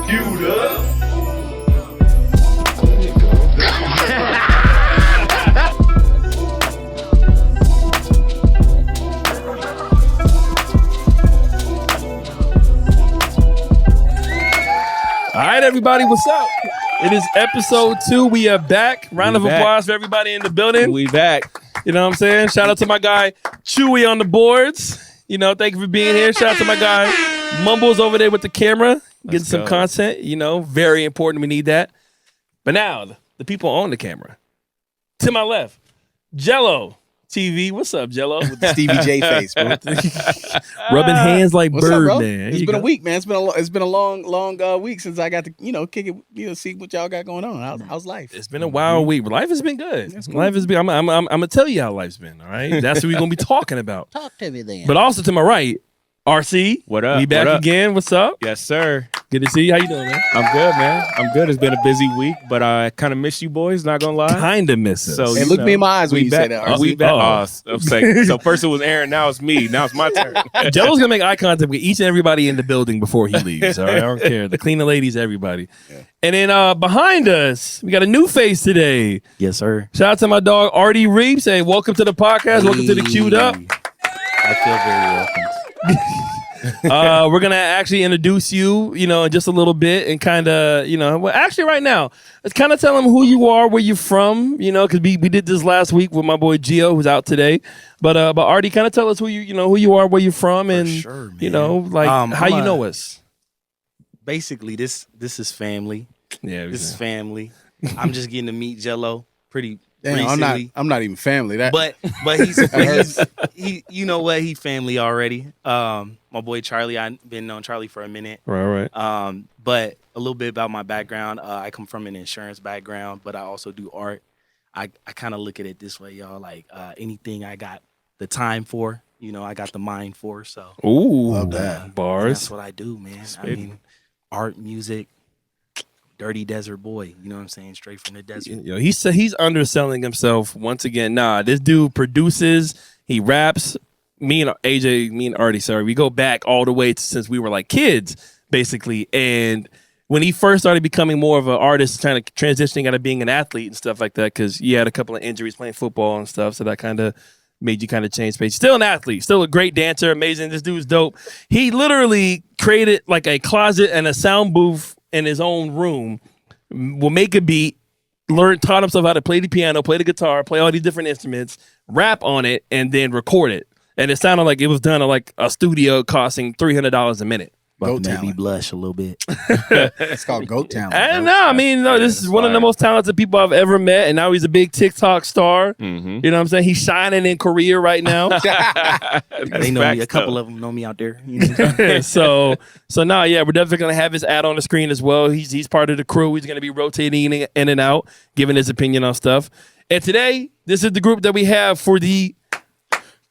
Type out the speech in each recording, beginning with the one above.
Queued up. All right, everybody, what's up? It is episode 2. We are back. Round of applause for everybody in the building. We back. You know what I'm saying? Shout out to my guy Chewy on the boards. You know, thank you for being here. Shout out to my guy Mumbles over there with the camera, getting some content. You know, very important. We need that. But now, the people on the camera. To my left, Jello TV. What's up, Jello? With the Stevie J face, bro. Rubbing hands like What's up, bro? Birdman. It's been a week, man. It's been a long week since I got to, kick it, see what y'all got going on. How's life? It's been a wild week, but life has been good. That's cool. Life has been. I'm gonna tell you how life's been. All right, that's what we're gonna be talking about. Talk to me then. But also to my right, RC. What up? We back What up? again. What's up? Yes, sir. Good to see you. How you doing, man? I'm good, man. I'm good. It's been a busy week, but I kind of miss you boys, not gonna lie. Kinda miss us. So, Hey, look me in my eyes when you say that. RC. We back. Oh. I'm saying, so first it was Aaron, now it's me. Now it's my turn. Jello's gonna make eye contact with each and everybody in the building before he leaves. All right, I don't care. The cleaning ladies, everybody. Yeah. And then behind us, we got a new face today. Yes, sir. Shout out to my dog Artie Reeves. Hey, welcome to the podcast. Welcome to the Queued Up. I feel very welcome. We're gonna actually introduce you, in just a little bit, and kind of, well, actually, right now, let's kind of tell them who you are, where you're from, because we did this last week with my boy Gio, who's out today. But Artie, kind of tell us who you are, where you're from, and sure, man. how you know us. Basically, this is family. Yeah, This is family. I'm just getting to meet Jello pretty Damn, recently. I'm not even family. But he you know what? He family already. My boy Charlie, I've been knowing Charlie for a minute. Right. But a little bit about my background. I come from an insurance background, but I also do art. I kind of look at it this way, y'all. Like anything I got the time for, I got the mind for. So Ooh, love that. Bars. that's what I do, man. I mean, art, music. Dirty desert boy, you know what I'm saying? Straight from the desert. He's underselling himself once again. Nah, this dude produces, he raps. Me and Artie, sorry, we go back all the way since we were like kids, basically. And when he first started becoming more of an artist, kind of transitioning out of being an athlete and stuff like that, because he had a couple of injuries playing football and stuff, so that kind of made you kind of change pace. Still an athlete, still a great dancer, amazing. This dude's dope. He literally created like a closet and a sound booth in his own room, will make a beat, taught himself how to play the piano, play the guitar, play all these different instruments, rap on it, and then record it. And it sounded like it was done at like a studio costing $300 a minute. Goat Made me talent. blush a little bit. It's called goat talent. And bro. no, I mean, no, this is one of the most talented people I've ever met, and now he's a big TikTok star. Mm-hmm. You know what I'm saying? He's shining in Korea right now. They know me. A couple of them know me out there. You know what I'm saying? so now, yeah, we're definitely gonna have his ad on the screen as well. He's part of the crew. He's gonna be rotating in and out, giving his opinion on stuff. And today, this is the group that we have for the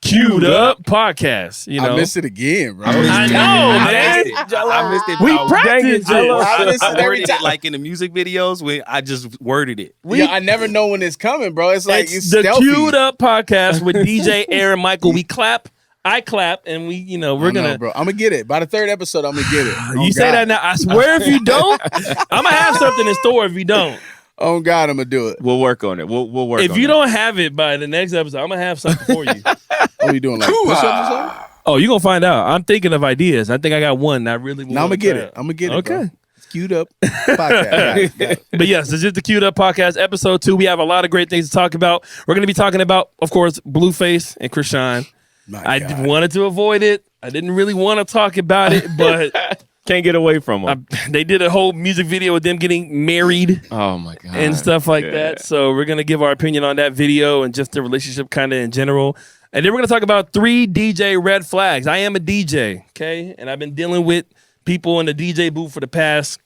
Queued Up podcast. I missed it again, bro. I know, man. I missed it. We I practiced Jello. I miss it every worded time. it like in the music videos when I just worded it. I never know when it's coming, bro. It's like it's the stealthy. Queued Up podcast with DJ Aaron Michael. We clap, I clap, and we're gonna. bro. I'm gonna get it by the third episode. I'm gonna get it. You say that now. I swear, if you don't, I'm gonna have something in store. If you don't. Oh God, I'm gonna do it. We'll work on it. We'll work on it. If you don't have it by the next episode, I'm gonna have something for you. What are you doing? Like push-ups or something? Oh, you're gonna find out. I'm thinking of ideas. I think I got one that I really want. No, I'm gonna get it. I'm gonna get it. Okay. Bro. It's Queued Up podcast. Got it. But yes, this is the Queued Up podcast, episode 2. We have a lot of great things to talk about. We're gonna be talking about, of course, Blueface and Krishan. My God. Wanted to avoid it. I didn't really want to talk about it, but can't get away from them. they did a whole music video with them getting married. Oh my God. And stuff like that. So we're going to give our opinion on that video and just the relationship kind of in general. And then we're going to talk about 3 DJ red flags. I am a DJ, okay? And I've been dealing with people in the DJ booth for the past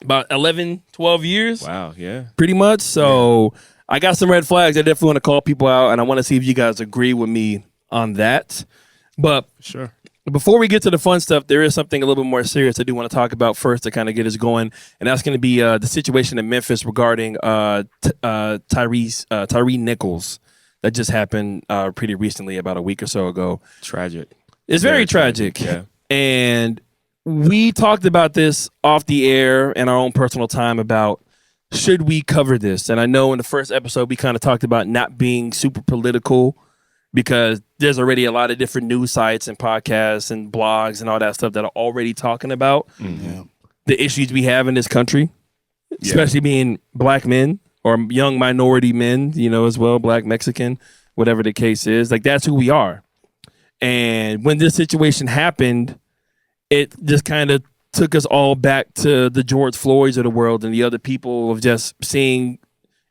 about 11, 12 years. Wow, yeah. Pretty much. So I got some red flags. I definitely want to call people out, and I want to see if you guys agree with me on that. But Sure. before we get to the fun stuff, there is something a little bit more serious I do want to talk about first to kind of get us going, and that's going to be the situation in Memphis regarding Tyree Nichols that just happened pretty recently, about a week or so ago. Tragic. It's very tragic. Yeah. And we talked about this off the air in our own personal time about should we cover this? And I know in the first episode we kind of talked about not being super political because there's already a lot of different news sites and podcasts and blogs and all that stuff that are already talking about the issues we have in this country, especially being black men or young minority men, you know, as well, black, Mexican, whatever the case is. Like, that's who we are. And when this situation happened, it just kind of took us all back to the George Floyds of the world and the other people of just seeing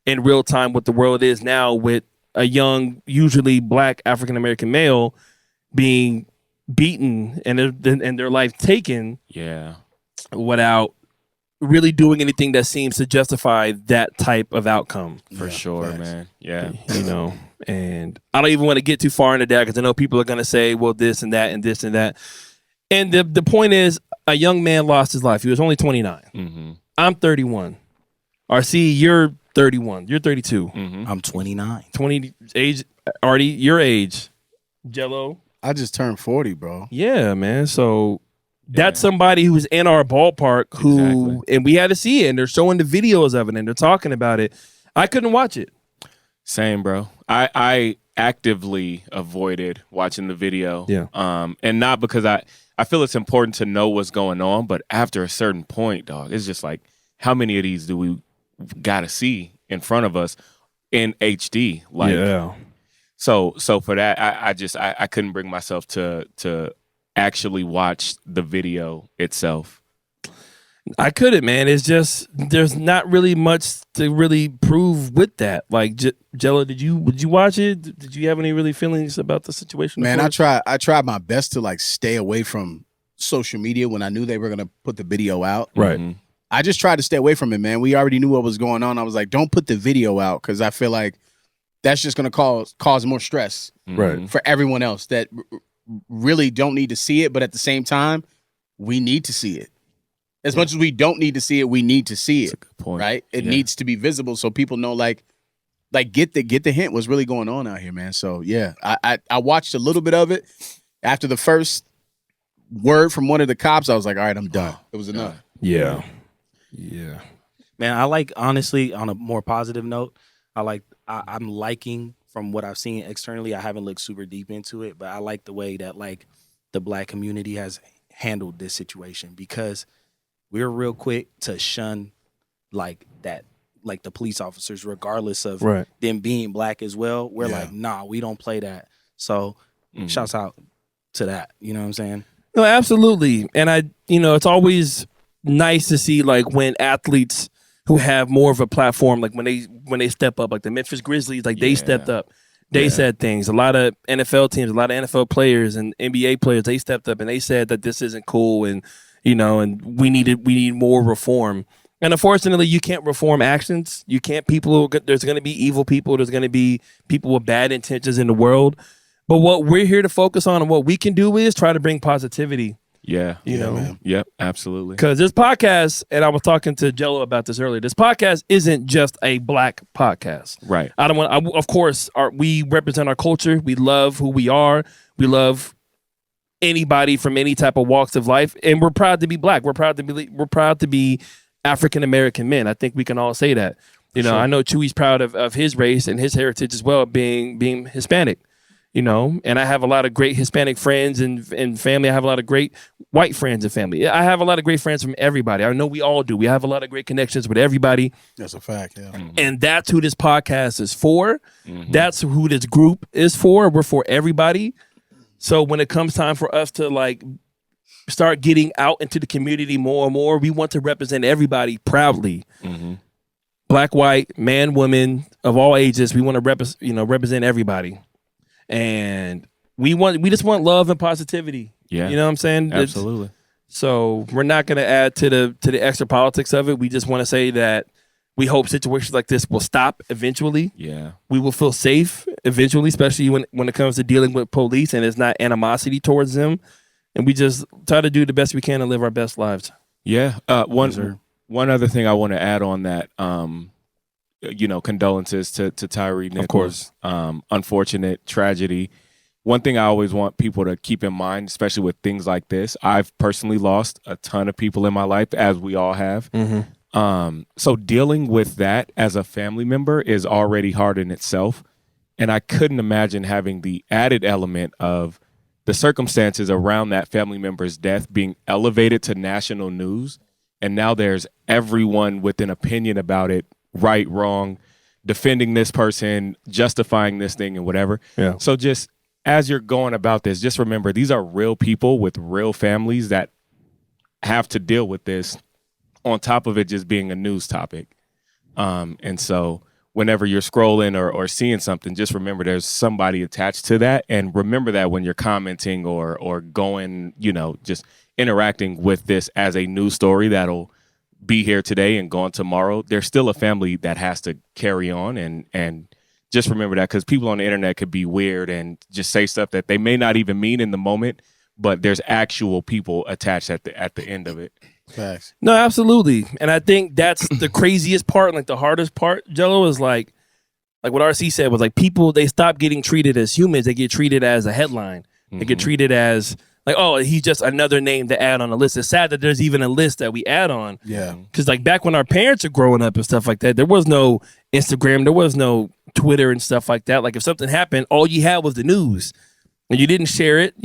in real time what the world is now with a young, usually black African-American male being beaten and their life taken without really doing anything that seems to justify that type of outcome. For sure, man. Yeah. You know, and I don't even want to get too far into that because I know people are going to say, well, this and that and this and that. And the point is, a young man lost his life. He was only 29. Mm-hmm. I'm 31. RC, you're 31. You're 32. Mm-hmm. I'm 29. 20 age. Artie, your age. Jello. I just turned 40, bro. Yeah, man. So that's somebody who's in our ballpark who, and we had to see it, and they're showing the videos of it, and they're talking about it. I couldn't watch it. Same, bro. I actively avoided watching the video. Yeah. And not because I feel it's important to know what's going on, but after a certain point, dog, it's just like, how many of these do we got to see in front of us in HD? Like, So for that, I couldn't bring myself to actually watch the video itself. I couldn't, man. It's just there's not really much to really prove with that. Like, Jello, did you watch it? Did you have any really feelings about the situation? Man, I tried my best to like stay away from social media when I knew they were gonna put the video out. Right. Mm-hmm. I just tried to stay away from it, man. We already knew what was going on. I was like, don't put the video out because I feel like that's just gonna cause more stress Right. for everyone else that really don't need to see it. But at the same time, we need to see it. As much as we don't need to see it, we need to see it. That's a good point. Right? It needs to be visible so people know, like get the hint what's really going on out here, man. So yeah, I watched a little bit of it. After the first word from one of the cops, I was like, all right, I'm done. It was enough. Yeah. Man, I like, honestly, on a more positive note, I'm liking from what I've seen externally. I haven't looked super deep into it, but I like the way that like the black community has handled this situation because we're real quick to shun like that, like the police officers, regardless of them being black as well. We're like, nah, we don't play that. So shouts out to that. You know what I'm saying? No, absolutely. And it's always nice to see like when athletes who have more of a platform, like when they step up, like the Memphis Grizzlies, like they stepped up. They said things. A lot of NFL teams, a lot of NFL players and NBA players, they stepped up and they said that this isn't cool and and we need more reform. And unfortunately, you can't reform actions. You can't. There's going to be evil people. There's going to be people with bad intentions in the world. But what we're here to focus on and what we can do is try to bring positivity. Yeah. You know? Man. Yep, absolutely. Because this podcast, and I was talking to Jello about this earlier, this podcast isn't just a black podcast. Right. Of course, we represent our culture. We love who we are. We love anybody from any type of walks of life. And we're proud to be black. We're proud to be African-American men. I think we can all say that. Sure. I know Chewy's proud of his race and his heritage as well, being Hispanic. And I have a lot of great Hispanic friends and family. I have a lot of great white friends and family. I have a lot of great friends from everybody. I know we all do. We have a lot of great connections with everybody. That's a fact, yeah. Mm-hmm. And that's who this podcast is for. Mm-hmm. That's who this group is for. We're for everybody. So when it comes time for us to like start getting out into the community more and more, we want to represent everybody proudly. Mm-hmm. Black, white, man, woman, of all ages. We want to represent everybody. And we just want love and positivity. Yeah. You know what I'm saying? Absolutely. So we're not going to add to the extra politics of it. We just want to say that we hope situations like this will stop eventually. Yeah. We will feel safe eventually, especially when it comes to dealing with police and there's not animosity towards them. And we just try to do the best we can and live our best lives. Yeah. One other thing I want to add on that, condolences to Tyre Nichols. Of course. Unfortunate tragedy one thing I always want people to keep in mind, especially with things like this, I've personally lost a ton of people in my life, as we all have. So dealing with that as a family member is already hard in itself. And I couldn't imagine having the added element of the circumstances around that family member's death being elevated to national news. And now there's everyone with an opinion about it, right, wrong, defending this person, justifying this thing and whatever. Yeah. So just as you're going about this, just remember these are real people with real families that have to deal with this on top of it just being a news topic. And so whenever you're scrolling or seeing something, just remember there's somebody attached to that. And remember that when you're commenting or going, just interacting with this as a news story that'll be here today and gone tomorrow, there's still a family that has to carry on. And just remember that, because people on the internet could be weird and just say stuff that they may not even mean in the moment, but there's actual people attached at the end of it. Facts. No, absolutely. And I think that's the craziest part, like the hardest part, Jello, is like what RC said was like people, they stop getting treated as humans. They get treated as a headline. They get treated as like, oh, he's just another name to add on a list. It's sad that there's even a list that we add on. Yeah. Because like back when our parents are growing up and stuff like that, there was no Instagram, there was no Twitter and stuff like that. Like if something happened, all you had was the news. And you didn't share it,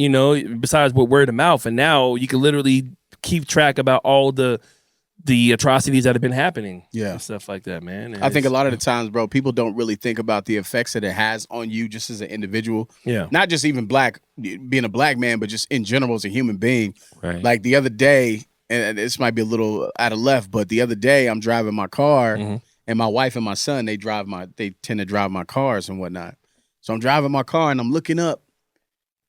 besides what word of mouth. And now you can literally keep track about all the atrocities that have been happening. Yeah. And stuff like that, man. And I think a lot of the times, bro, people don't really think about the effects that it has on you just as an individual. Yeah. Not just even being a black man, but just in general as a human being. Right. Like the other day, and this might be a little out of left, but the other day I'm driving my car and my wife and my son, they tend to drive my cars and whatnot. So I'm driving my car and I'm looking up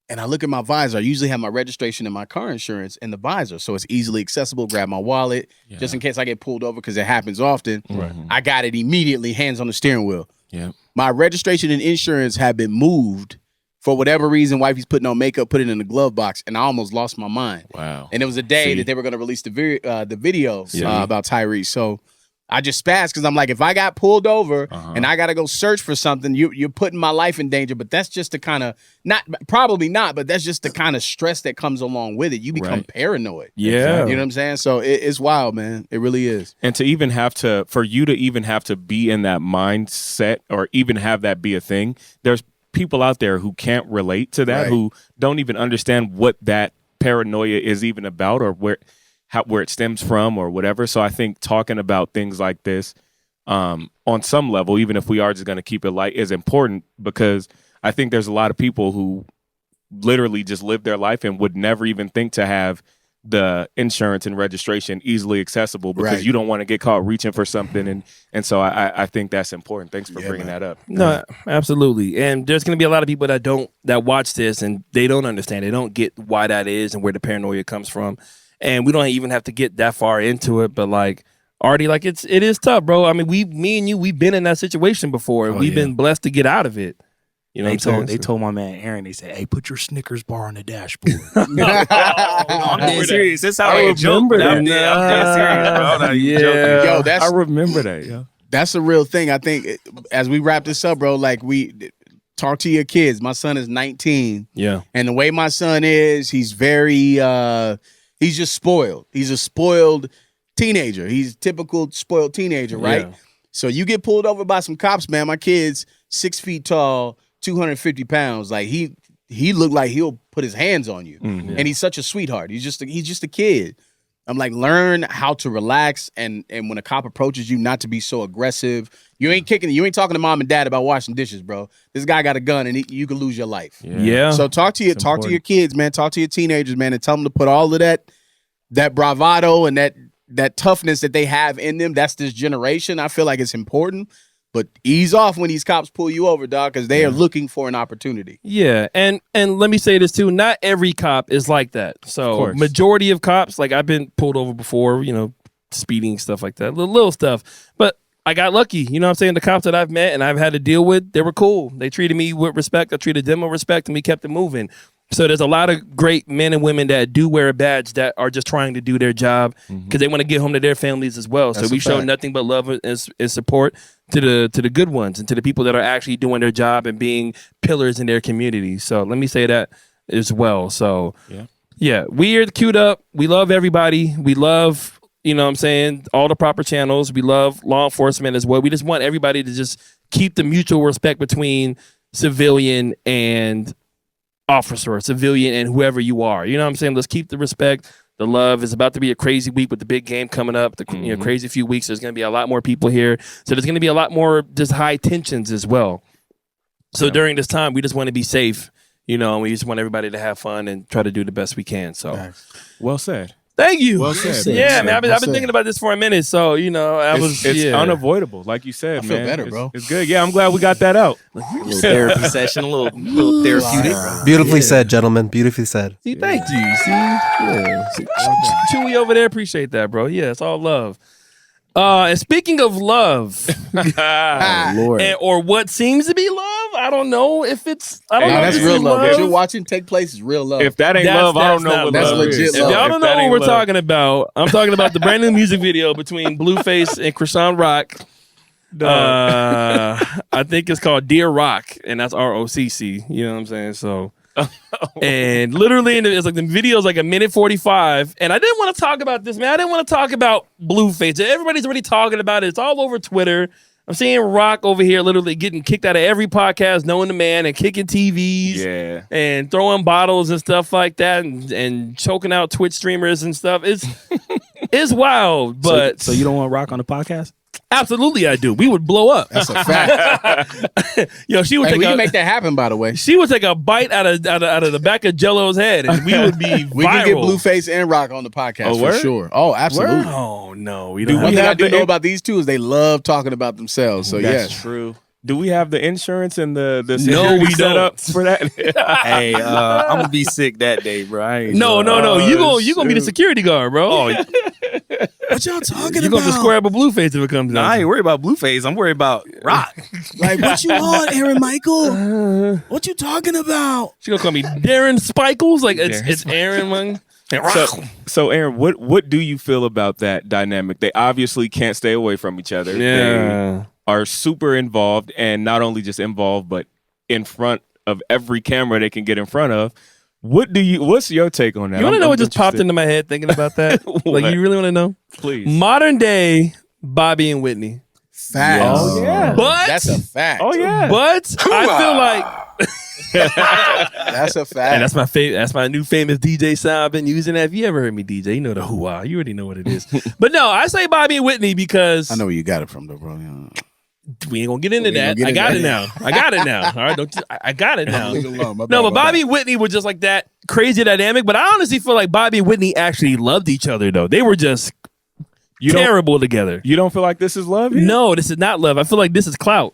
and I look at my visor. I usually have my registration and my car insurance in the visor, so it's easily accessible. Grab my wallet just in case I get pulled over, because it happens often. I got it immediately, hands on the steering wheel. Yeah. My registration and insurance have been moved for whatever reason. Wifey's putting on makeup, put it in the glove box, and I almost lost my mind. Wow. And it was a day that they were going to release the video about Tyrese. So I just spazzed because I'm like, if I got pulled over and I got to go search for something, you're putting my life in danger. But that's just the kind of, probably not, but that's just the kind of stress that comes along with it. You become paranoid. Yeah. You know what I'm saying? So it's wild, man. It really is. And for you to even have to be in that mindset or even have that be a thing, there's people out there who can't relate to that, who don't even understand what that paranoia is even about or where it stems from or whatever. So I think talking about things like this on some level, even if we are just going to keep it light, is important, because I think there's a lot of people who literally just live their life and would never even think to have the insurance and registration easily accessible because you don't want to get caught reaching for something. And so I think that's important. Thanks for bringing that up. No, absolutely. And there's going to be a lot of people that watch this and they don't understand. They don't get why that is and where the paranoia comes from. And we don't even have to get that far into it, but like Artie, like it is tough, bro. I mean, me and you, we've been in that situation before. We've been blessed to get out of it. You know, they told my man Aaron. They said, "Hey, put your Snickers bar on the dashboard." I'm dead serious. This how I joke. I'm dead serious, bro. Yo, I remember that. Yeah, that's a real thing. I think as we wrap this up, bro, like we talk to your kids. My son is 19. Yeah, and the way my son is, he's very. He's just spoiled. He's a spoiled teenager. He's a typical spoiled teenager, right? Yeah. So you get pulled over by some cops, man. My kid's 6 feet tall, 250 pounds. Like he looked like he'll put his hands on you. And he's such a sweetheart. He's just a kid. I'm like, learn how to relax and when a cop approaches you, not to be so aggressive. You ain't talking to mom and dad about washing dishes, bro. This guy got a gun and you could lose your life. Yeah. So talk to your kids, man. Talk to your teenagers, man, and tell them to put all of that bravado and that toughness that they have in them. That's this generation. I feel like it's important. But ease off when these cops pull you over, dog, because they are looking for an opportunity. Yeah, and let me say this too. Not every cop is like that. So majority of cops, like I've been pulled over before, speeding, stuff like that, little stuff. But I got lucky. You know what I'm saying? The cops that I've met and I've had to deal with, they were cool. They treated me with respect. I treated them with respect, and we kept it moving. So there's a lot of great men and women that do wear a badge that are just trying to do their job because they want to get home to their families as well. That's so we a show fact. nothing but love and support to the good ones and to the people that are actually doing their job and being pillars in their community. So let me say that as well. So yeah, we're queued up. We love everybody. We love, you know what I'm saying, all the proper channels. We love law enforcement as well. We just want everybody to just keep the mutual respect between civilian and officer, civilian and whoever you are. You know what I'm saying? Let's keep the respect, the love. It's about to be a crazy week with the big game coming up. The crazy few weeks. There's going to be a lot more people here. So there's going to be a lot more just high tensions as well. So during this time, we just want to be safe, you know, and we just want everybody to have fun and try to do the best we can. So Well said. thank you. Well said. Yeah, Well man, said. I've been thinking about this for a minute. So, you know, It's unavoidable, like you said, I feel man. better, bro. It's good. Yeah, I'm glad we got that out. A little therapy session, a little therapeutic. Beautifully said, gentlemen. Beautifully said. See, thank you. See, yeah. Chewy over there, appreciate that, bro. Yeah, it's all love. And speaking of love, Lord. or what seems to be love, I don't know if it's. I don't Hey, know. No, if that's this real is love. What you're watching take place is real love. If that ain't love, I don't know not what That's love legit is. If love. y'all If don't that know what ain't we're love- talking about, I'm talking about the brand new music video between Blueface and Krishan Rock. I think it's called Dear Rock, and that's ROCC. You know what I'm saying? So, and literally, it's like the video is like a minute 45. And I didn't want to talk about this, man. I didn't want to talk about Blueface. Everybody's already talking about it. It's all over Twitter. I'm seeing Rock over here literally getting kicked out of every podcast, knowing the man, and kicking TVs. Yeah. And throwing bottles and stuff like that, and choking out Twitch streamers and stuff. It's wild, but So you don't want Rock on the podcast? absolutely I do. We would blow up. That's a fact. Yo, she would Hey, take we can a make that happen, by the way. she would take a bite out of the back of Jello's head, and we would be We viral. can get Blueface and Rock on the podcast Oh, for word? sure. Oh, absolutely. Oh no, we Do don't. we One have thing I have do the know in- about these two is they love talking about themselves. So That's yeah, true. Do we have the insurance and the No, security we set don't. up for that? Hey, I'm gonna be sick that day, bro. I ain't No. doing You gonna be the security guard, bro. Oh, what y'all talking you gonna have to square up a Blueface if it comes No, down. I ain't worried about Blueface. I'm worried about Rock. Like, what you want, Aaron Michael? What you talking about? She gonna call me Darren Spikles. Like it's Darren Aaron, man. And Rock. So Aaron, what do you feel about that dynamic? They obviously can't stay away from each other. They Yeah. are super involved, and not only just involved, but in front of every camera they can get in front of. What's your take on that? You want to know I'm what just popped interested. into my head thinking about that? Like, What? you really want to know? Please. Modern day Bobby and Whitney. facts. Oh, yeah. But That's a fact. Oh yeah. but I feel like, That's a fact. and that's my favorite. That's my new famous DJ sound I've been using. Have you ever heard me DJ? You know the hoo-ah. You already know what it is. But no, I say Bobby and Whitney because I know where you got it from, though, bro. Yeah. we ain't gonna get into We ain't that. gonna I get got it into now. I got it now. All right, I got it now. Leave it alone. My No, bad, but my Bobby bad. and Whitney were just like that crazy dynamic. But I honestly feel like Bobby and Whitney actually loved each other, though. They were just terrible together. You don't feel like this is love? yet? No, this is not love. I feel like this is clout.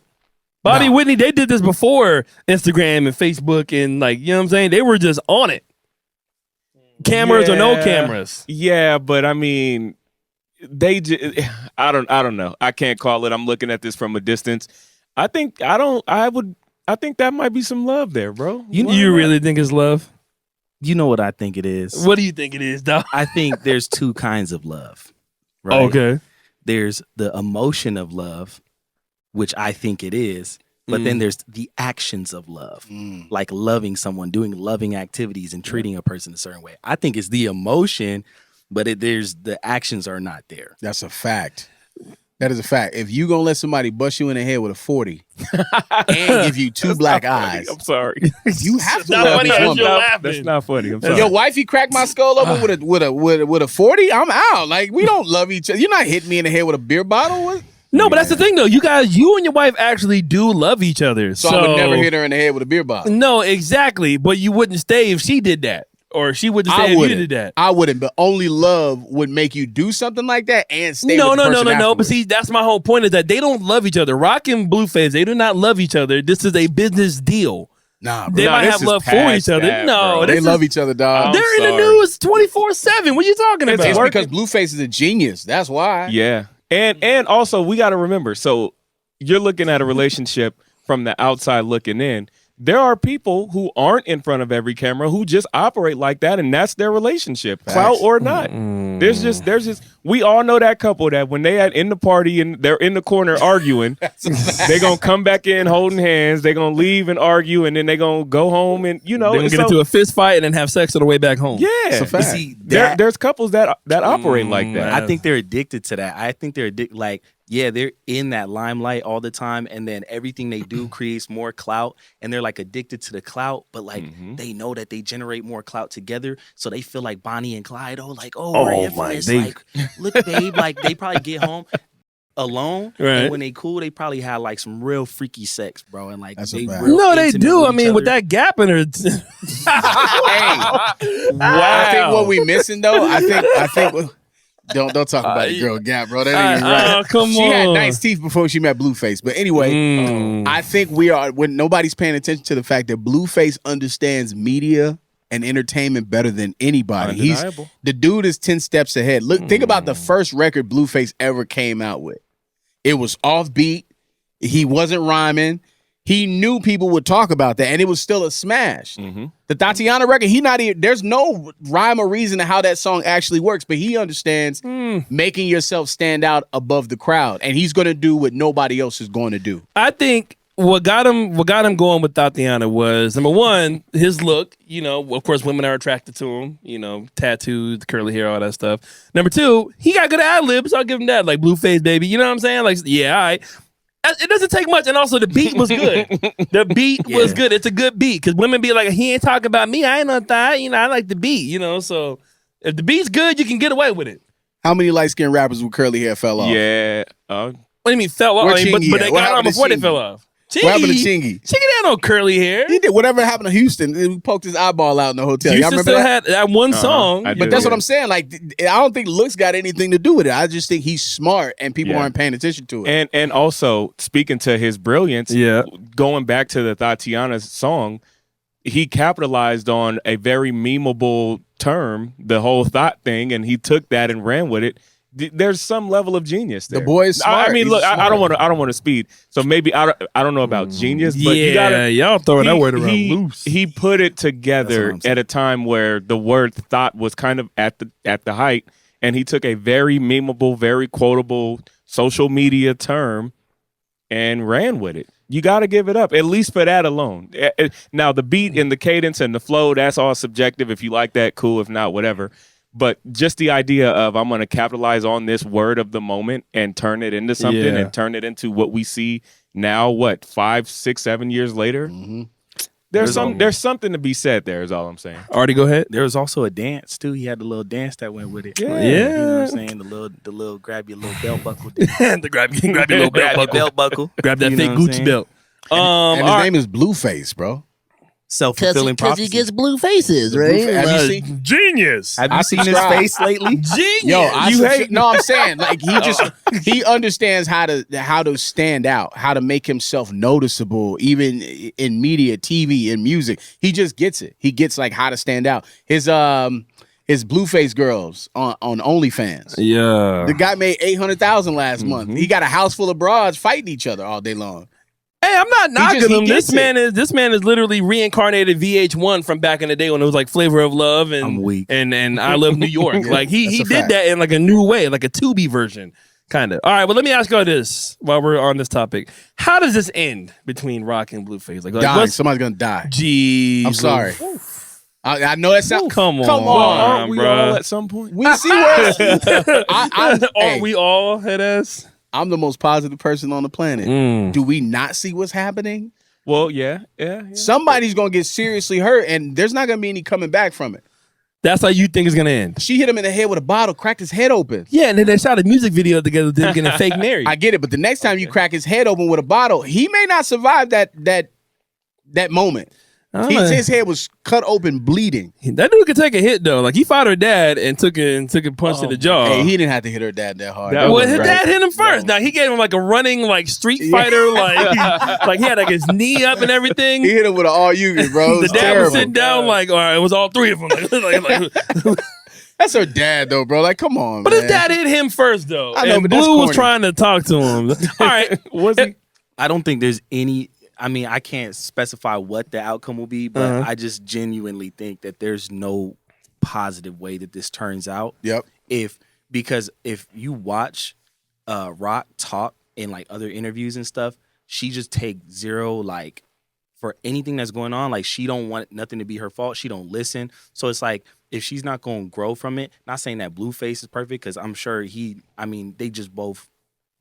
Bobby and Whitney, they did this before Instagram and Facebook and like, you know what I'm saying? They were just on it. Cameras or no Yeah. cameras. Yeah, but I mean, I don't know. I can't call it. I'm looking at this from a distance. I think that might be some love there, bro. You really think it's love? You know what I think it is? What do you think it is, dog? I think there's two kinds of love. Right? Okay. There's the emotion of love, which I think it is, but then there's the actions of love, like loving someone, doing loving activities, and treating a person a certain way. I think it's the emotion, but there's the actions are not there. That's a fact. That is a fact. If you gonna let somebody bust you in the head with a 40 and give you two black eyes, I'm sorry. you have to Not love funny this as woman. you're laughing. That's not funny. I'm sorry. Yo, wifey cracked my skull open with a 40. I'm out. Like, we don't love each other. You're not hitting me in the head with a beer bottle. What? No, but that's the thing though. You and your wife actually do love each other. So I would never hit her in the head with a beer bottle. No, exactly. But you wouldn't stay if she did that. Or she wouldn't stay I if you wouldn't. did that. I wouldn't. But only love would make you do something like that and stay. No. with the person But afterwards. see, that's my whole point is that they don't love each other. Rock and Blueface, they do not love each other. This is a business deal. Nah, They bro. might this have is love for past each other. that, No, bro. this They is- love each other, dog. They're in the sorry. news 24/7. What are you talking about? It's working. because Blueface is a genius. That's why. Yeah. And also we got to remember, so you're looking at a relationship from the outside looking in. there are people who aren't in front of every camera who just operate like that, and that's their relationship, clout or not. There's just we all know that couple that when they at in the party and they're in the corner arguing, they're gonna come back in holding hands, they're gonna leave and argue, and then they're gonna go home and They're gonna get into a fist fight and then have sex on the way back home. Yeah, fact. See, there's couples that operate like that. I think they're addicted to that. I think they're addicted. Like, yeah, they're in that limelight all the time, and then everything they do creates more clout, and they're like addicted to the clout. But like, they know that they generate more clout together, so they feel like Bonnie and Clyde. We're infamous. Like, look, babe. Like, they probably get home alone, Right. and when they cool, they probably have like some real freaky sex, bro. And like, That's a they fact. real No, they intimate do. I each mean, with other. that gap in her. I think what we missing though, I think don't talk about the girl Gap, bro. That ain't even right. Oh, come She had on. nice teeth before she met Blueface. But anyway, I think when nobody's paying attention to the fact that Blueface understands media and entertainment better than anybody. Undeniable. The dude is 10 steps ahead. Look, think about the first record Blueface ever came out with. It was offbeat. He wasn't rhyming. He knew people would talk about that, and it was still a smash. The Tatiana record, there's no rhyme or reason to how that song actually works, but he understands making yourself stand out above the crowd, and he's going to do what nobody else is going to do. I think what got him going with Tatiana was, number one, his look. You know, of course, women are attracted to him. You know, tattoos, curly hair, all that stuff. Number two, he got good ad libs. I'll give him that. Like Blueface, baby. You know what I'm saying? Like, yeah, all right. It doesn't take much, and also the beat was good. The beat was good. It's a good beat because women be like, he ain't talking about me. I ain't on that. You know, I like the beat. You know, so if the beat's good, you can get away with it. How many light-skinned rappers with curly hair fell off? Yeah. What do you mean fell off? Where I mean, Chingy but at? they What got on happened to before they Chingy? fell off. What happened to Chingy? Chingy had no curly hair. He did. Whatever happened to Houston? He poked his eyeball out in the hotel. Y'all Houston remember still that? had that one song. I But do. that's what I'm saying. Like, I don't think looks got anything to do with it. I just think he's smart and people Yeah. aren't paying attention to it. And also speaking to his brilliance, going back to the Tatiana's song, he capitalized on a very memeable term, the whole thought thing, and he took that and ran with it. There's some level of genius there. The boy is smart. I mean, He's look, I smart. don't want to speed. So maybe I don't know about genius, but you Yeah, gotta, y'all throwing that word around he, loose. He put it That's together what I'm saying. at a time where the word thought was kind of at the height, and he took a very memeable, very quotable social media term and ran with it. You got to give it up, at least for that alone. Now, the beat and the cadence and the flow, that's all subjective. If you like that, cool. If not, whatever. But just the idea of I'm going to capitalize on this word of the moment and turn it into something Yeah. and turn it into what we see now, 5, 6, 7 years later? There's something to be said there is all I'm saying. Artie, go ahead. There was also a dance too. He had the little dance that went with it. Yeah. You know what I'm saying? The little grab your little belt buckle. To grab your little grab your belt belt buckle. Grab that You know fake what I'm Gucci saying? belt. And All his right. name is Blueface, bro. Self-fulfilling Because prophecy. he gets blue faces, right? Have you seen? Genius. Have you I seen his subscribe. face lately? Genius. Yo, you hate. No, I'm saying like he understands how to stand out, how to make himself noticeable, even in media, TV, and music. He just gets it. He gets like how to stand out. His Blueface girls on OnlyFans. Yeah. The guy made 800,000 last month. He got a house full of broads fighting each other all day long. Hey, I'm not knocking he him. gets This man is literally reincarnated VH1 from back in the day when it was like Flavor of Love and I'm weak. and I Love New York. Like he That's a did fact. that in like a new way, like a Tubi version, kind of. All right, well let me ask y'all this while we're on this topic: how does this end between Rock and Blueface? Like Dying. what's Somebody's gonna die. Gee, I'm sorry. I know that sounds. Come on, Come Well, on. aren't we bruh. all at some point? We see where Aren't hey, we all head ass? I'm the most positive person on the planet. Mm. Do we not see what's happening? Well, yeah. Somebody's gonna get seriously hurt, and there's not gonna be any coming back from it. That's how you think it's gonna end? She hit him in the head with a bottle, cracked his head open. Yeah, and then they shot a music video together with them getting fake married. I get it, but the next time you crack his head open with a bottle, he may not survive that moment. I don't know. His head was cut open, bleeding. That dude could take a hit though. Like he fought her dad and took a punch to the jaw. Hey, he didn't have to hit her dad that hard. That That Well, was his right. dad hit him first. Now he gave him like a running like street fighter, like he had like his knee up and everything. He hit him with an all you can, bro. It The was dad terrible. was sitting down like, all right, it was all three of them. Like, That's her dad, though, bro. Like, come on, but man. his dad hit him first though. I know, and but that's Blue was corny. trying to talk to him. All right, Was he? I don't think there's any. I mean, I can't specify what the outcome will be, but I just genuinely think that there's no positive way that this turns out. Yep. Because if you watch Rock talk in like other interviews and stuff, she just take zero like for anything that's going on. Like she don't want nothing to be her fault. She don't listen. So it's like if she's not going to grow from it, not saying that Blueface is perfect because I'm sure they just both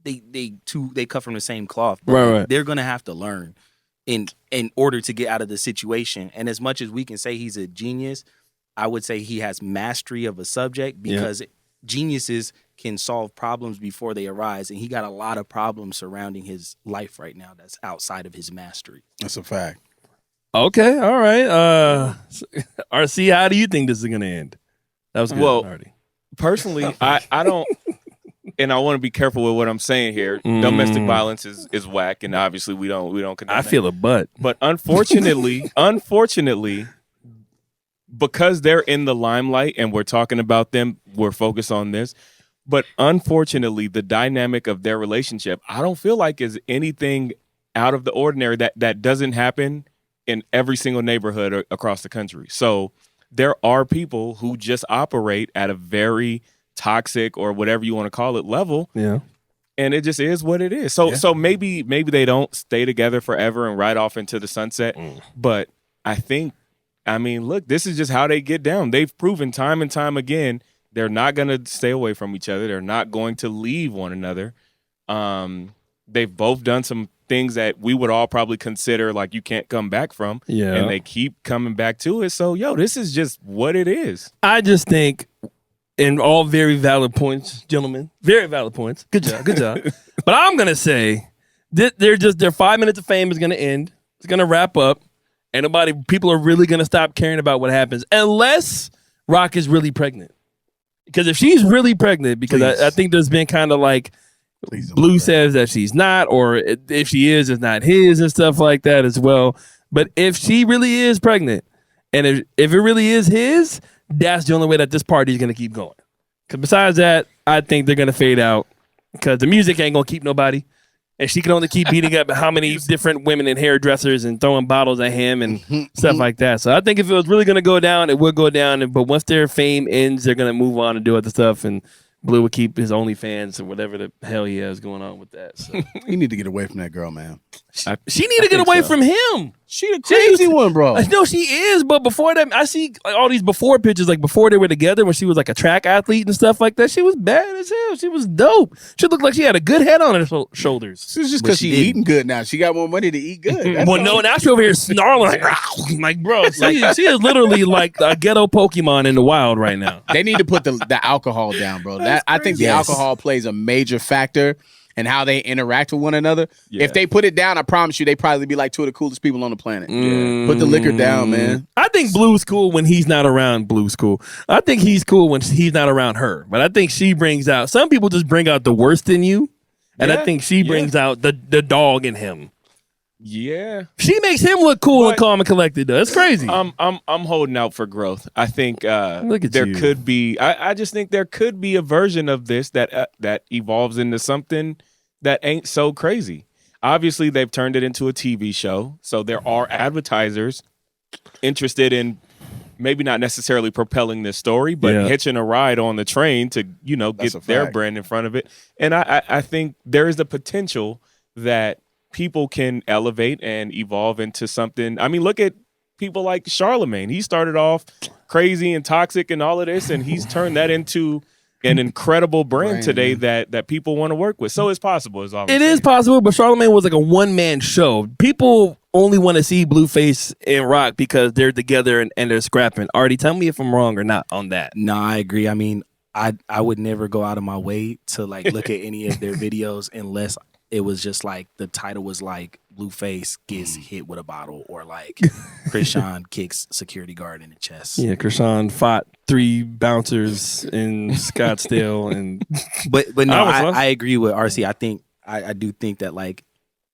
they cut from the same cloth. But Right. They're gonna have to learn in order to get out of the situation. And as much as we can say he's a genius, I would say he has mastery of a subject because geniuses can solve problems before they arise, and he got a lot of problems surrounding his life right now that's outside of his mastery. That's a fact. Okay, all right. RC, how do you think this is gonna end? That was good. Well, Artie. Personally, I don't, and I want to be careful with what I'm saying here. Domestic violence is whack, and obviously we don't condone I feel a butt. But unfortunately, because they're in the limelight and we're talking about them, we're focused on this. But unfortunately, the dynamic of their relationship, I don't feel like is anything out of the ordinary that doesn't happen in every single neighborhood across the country. So there are people who just operate at a very toxic or whatever you want to call it level. Yeah. And it just is what it is. So maybe they don't stay together forever and ride off into the sunset. But I mean, look, this is just how they get down. They've proven time and time again they're not going to stay away from each other. They're not going to leave one another. They've both done some things that we would all probably consider like you can't come back from. Yeah. And they keep coming back to it. So, this is just what it is. I just think, in all very valid points, gentlemen, very valid points. Good job. But I'm gonna say that their 5 minutes of fame is gonna end. It's gonna wrap up, and people are really gonna stop caring about what happens unless Rock is really pregnant. Because if she's really pregnant, because I think there's been kind of like Blue says that she's not, or if she is, it's not his and stuff like that as well. But if she really is pregnant, and if it really is his, that's the only way that this party is going to keep going. Because besides that, I think they're going to fade out because the music ain't going to keep nobody. And she can only keep beating up how many different women and hairdressers and throwing bottles at him and stuff like that. So I think if it was really going to go down, it would go down. But once their fame ends, they're going to move on and do other stuff. And Blue would keep his OnlyFans or whatever the hell he has going on with that. So. You need to get away from that girl, man. She need to get away from him. She the crazy one, bro. No, she is. But before that, I see like all these before pictures, like before they were together, when she was like a track athlete and stuff like that. She was bad as hell. She was dope. She looked like she had a good head on her shoulders. It's just because she's eating good now. She got more money to eat good. Well, no, now she over here snarling like bro. She is literally like a ghetto Pokemon in the wild right now. They need to put the alcohol down, bro. I think the alcohol plays a major factor in how they interact with one another. Yeah. If they put it down, I promise you, they probably be like two of the coolest people on the planet. Yeah. Put the liquor down, man. I think Blue's cool when he's not around. Blue's cool. I think he's cool when he's not around her. But I think she brings out. Some people just bring out the worst in you, and I think she brings out the dog in him. Yeah, she makes him look cool and calm and collected. Though it's crazy. I'm holding out for growth. I think could be. I just think there could be a version of this that evolves into something that ain't so crazy. Obviously, they've turned it into a TV show, so there are advertisers interested in maybe not necessarily propelling this story, but hitching a ride on the train to get their brand in front of it. And I think there is the potential that people can elevate and evolve into something. I mean, look at people like Charlemagne. He started off crazy and toxic and all of this, and he's turned that into an incredible brand today that people want to work with. So it's possible. It is possible, but Charlemagne was like a one-man show. People only want to see Blueface and Rock because they're together and they're scrapping. Artie, tell me if I'm wrong or not on that. No, I agree. I mean, I would never go out of my way to like look at any of their videos unless it was just like the title was like Blueface gets hit with a bottle or like Krishan kicks security guard in the chest. Yeah, Krishan fought 3 bouncers in Scottsdale and but no, I agree with RC. I think I do think that like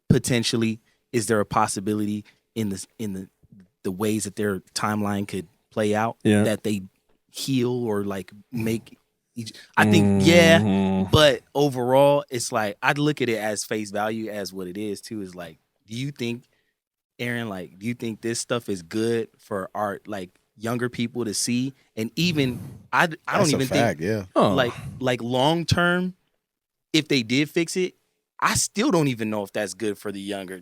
potentially is there a possibility in the ways that their timeline could play out that they heal or like make I think, but overall, it's like I'd look at it as face value as what it is too. Is like, do you think Aaron, like, do you think this stuff is good for our like younger people to see? And even I don't That's even a fact, think yeah. like long term, if they did fix it, I still don't even know if that's good for the younger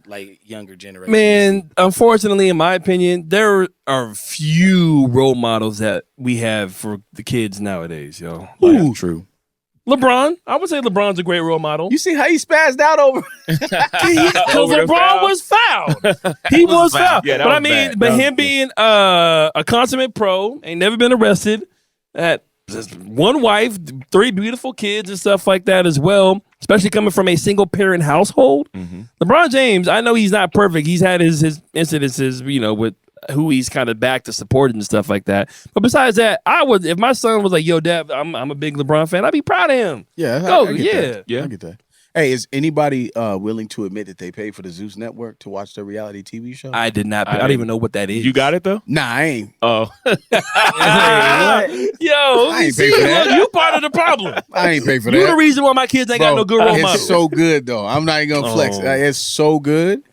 generation. Man, unfortunately, in my opinion, there are few role models that we have for the kids nowadays, yo. Like, True. LeBron, I would say LeBron's a great role model. You see how he spazzed out over? Because Over the LeBron foul? was fouled. He was fouled. Yeah, that but was I mean, bad. but That was him being a consummate pro, ain't never been arrested, had just one wife, 3 beautiful kids and stuff like that as well, especially coming from a single parent household. LeBron James, I know he's not perfect. He's had his incidences, you know, with who he's kind of back to support and stuff like that. But besides that, if my son was like, yo, Dad, I'm a big LeBron fan, I'd be proud of him. Yeah, Go, I get yeah. that. Yeah. I get that. Hey, is anybody willing to admit that they paid for the Zeus Network to watch their reality TV show? I did not. I don't even know what that is. You got it though? Nah, I ain't. Oh, Yo, I ain't see, pay for that. look, you part of the problem. I ain't pay for You the that. reason why my kids ain't got no good role It's models. so good though. I'm not even gonna flex. Oh. It's so good.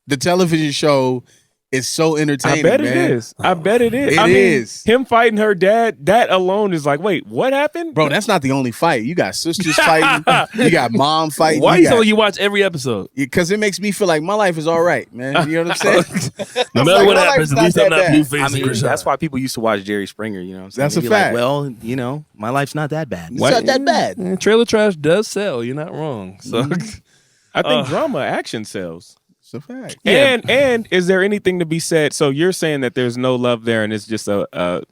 The television show is so entertaining. I bet man. it is. I bet it is. It I mean, is. him fighting her dad. That alone is like, wait, what happened, Bro, that's not the only fight. You got sisters fighting. You got mom fighting. Why you you got, so you watch every episode? Because it makes me feel like my life is all right, man. You know what I'm saying? No I'm matter like, what my life happens, is at least not I'm that not bad. blue faced. I mean, that's why people used to watch Jerry Springer. You know what I'm saying? That's a They'd be like, fact. well, you know, my life's not that bad. It's not that bad. Trailer trash does sell. You're not wrong. So I think drama action sells. It's a fact. Yeah. And is there anything to be said? So you're saying that there's no love there and it's just a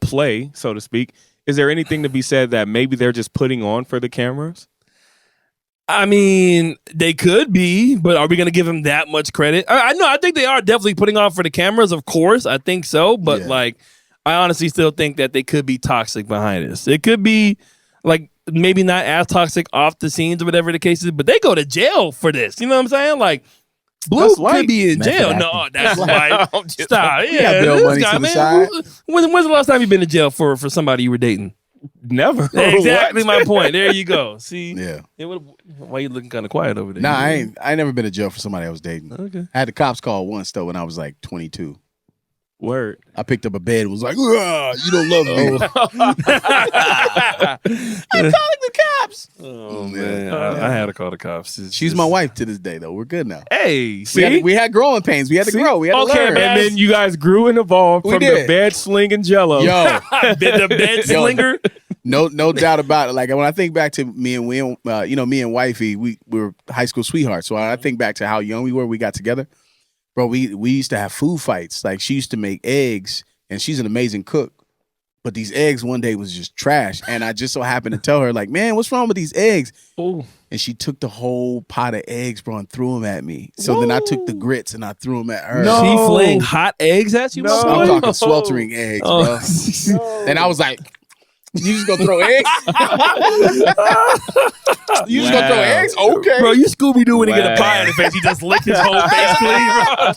play, so to speak. Is there anything to be said that maybe they're just putting on for the cameras? I mean, they could be, but are we going to give them that much credit? I know. I think they are definitely putting on for the cameras. Of course, I think so. But Yeah. like, I honestly still think that they could be toxic behind this. It could be like maybe not as toxic off the scenes or whatever the case is, but they go to jail for this. You know what I'm saying? Like, Blue That's could light. be in Method jail. acting. No, that's like I'm just- stop. got Yeah, bill this money guy, to the man. side. When's the last time you been to jail for somebody you were dating? Never. Exactly What? my point. There you go. See, Yeah. why you looking kind of quiet over there? Nah, I ain't never been to jail for somebody I was dating. Okay. I had the cops call once though when I was like 22. Word. I picked up a bed and was like, "Ugh, you don't love me." I'm calling the cops. Oh man, I had to call the cops. She's my wife to this day though. We're good now. Hey, We see, had growing pains. We had to grow. We had to Okay, learn. man. And then you guys grew and evolved We from the did. bed slinging Jello. Yo, the bed Yo. slinger. no doubt about it. Like when I think back to me and Will, me and wifey, we were high school sweethearts. So I think back to how young we were. We got together, bro. We used to have food fights. Like she used to make eggs, and she's an amazing cook. But these eggs one day was just trash, and I just so happened to tell her, like, "Man, what's wrong with these eggs?" Ooh. And she took the whole pot of eggs, bro, and threw them at me. So then I took the grits and I threw them at her. No. She flaying hot eggs at you, No. my I'm boy? talking sweltering eggs, bro. Oh. And I was like, "You just gonna throw eggs? You just gonna throw eggs? Okay." Bro, you Scooby Doo when he get a Wow. pie in the face, he just licked his whole face clean, bro.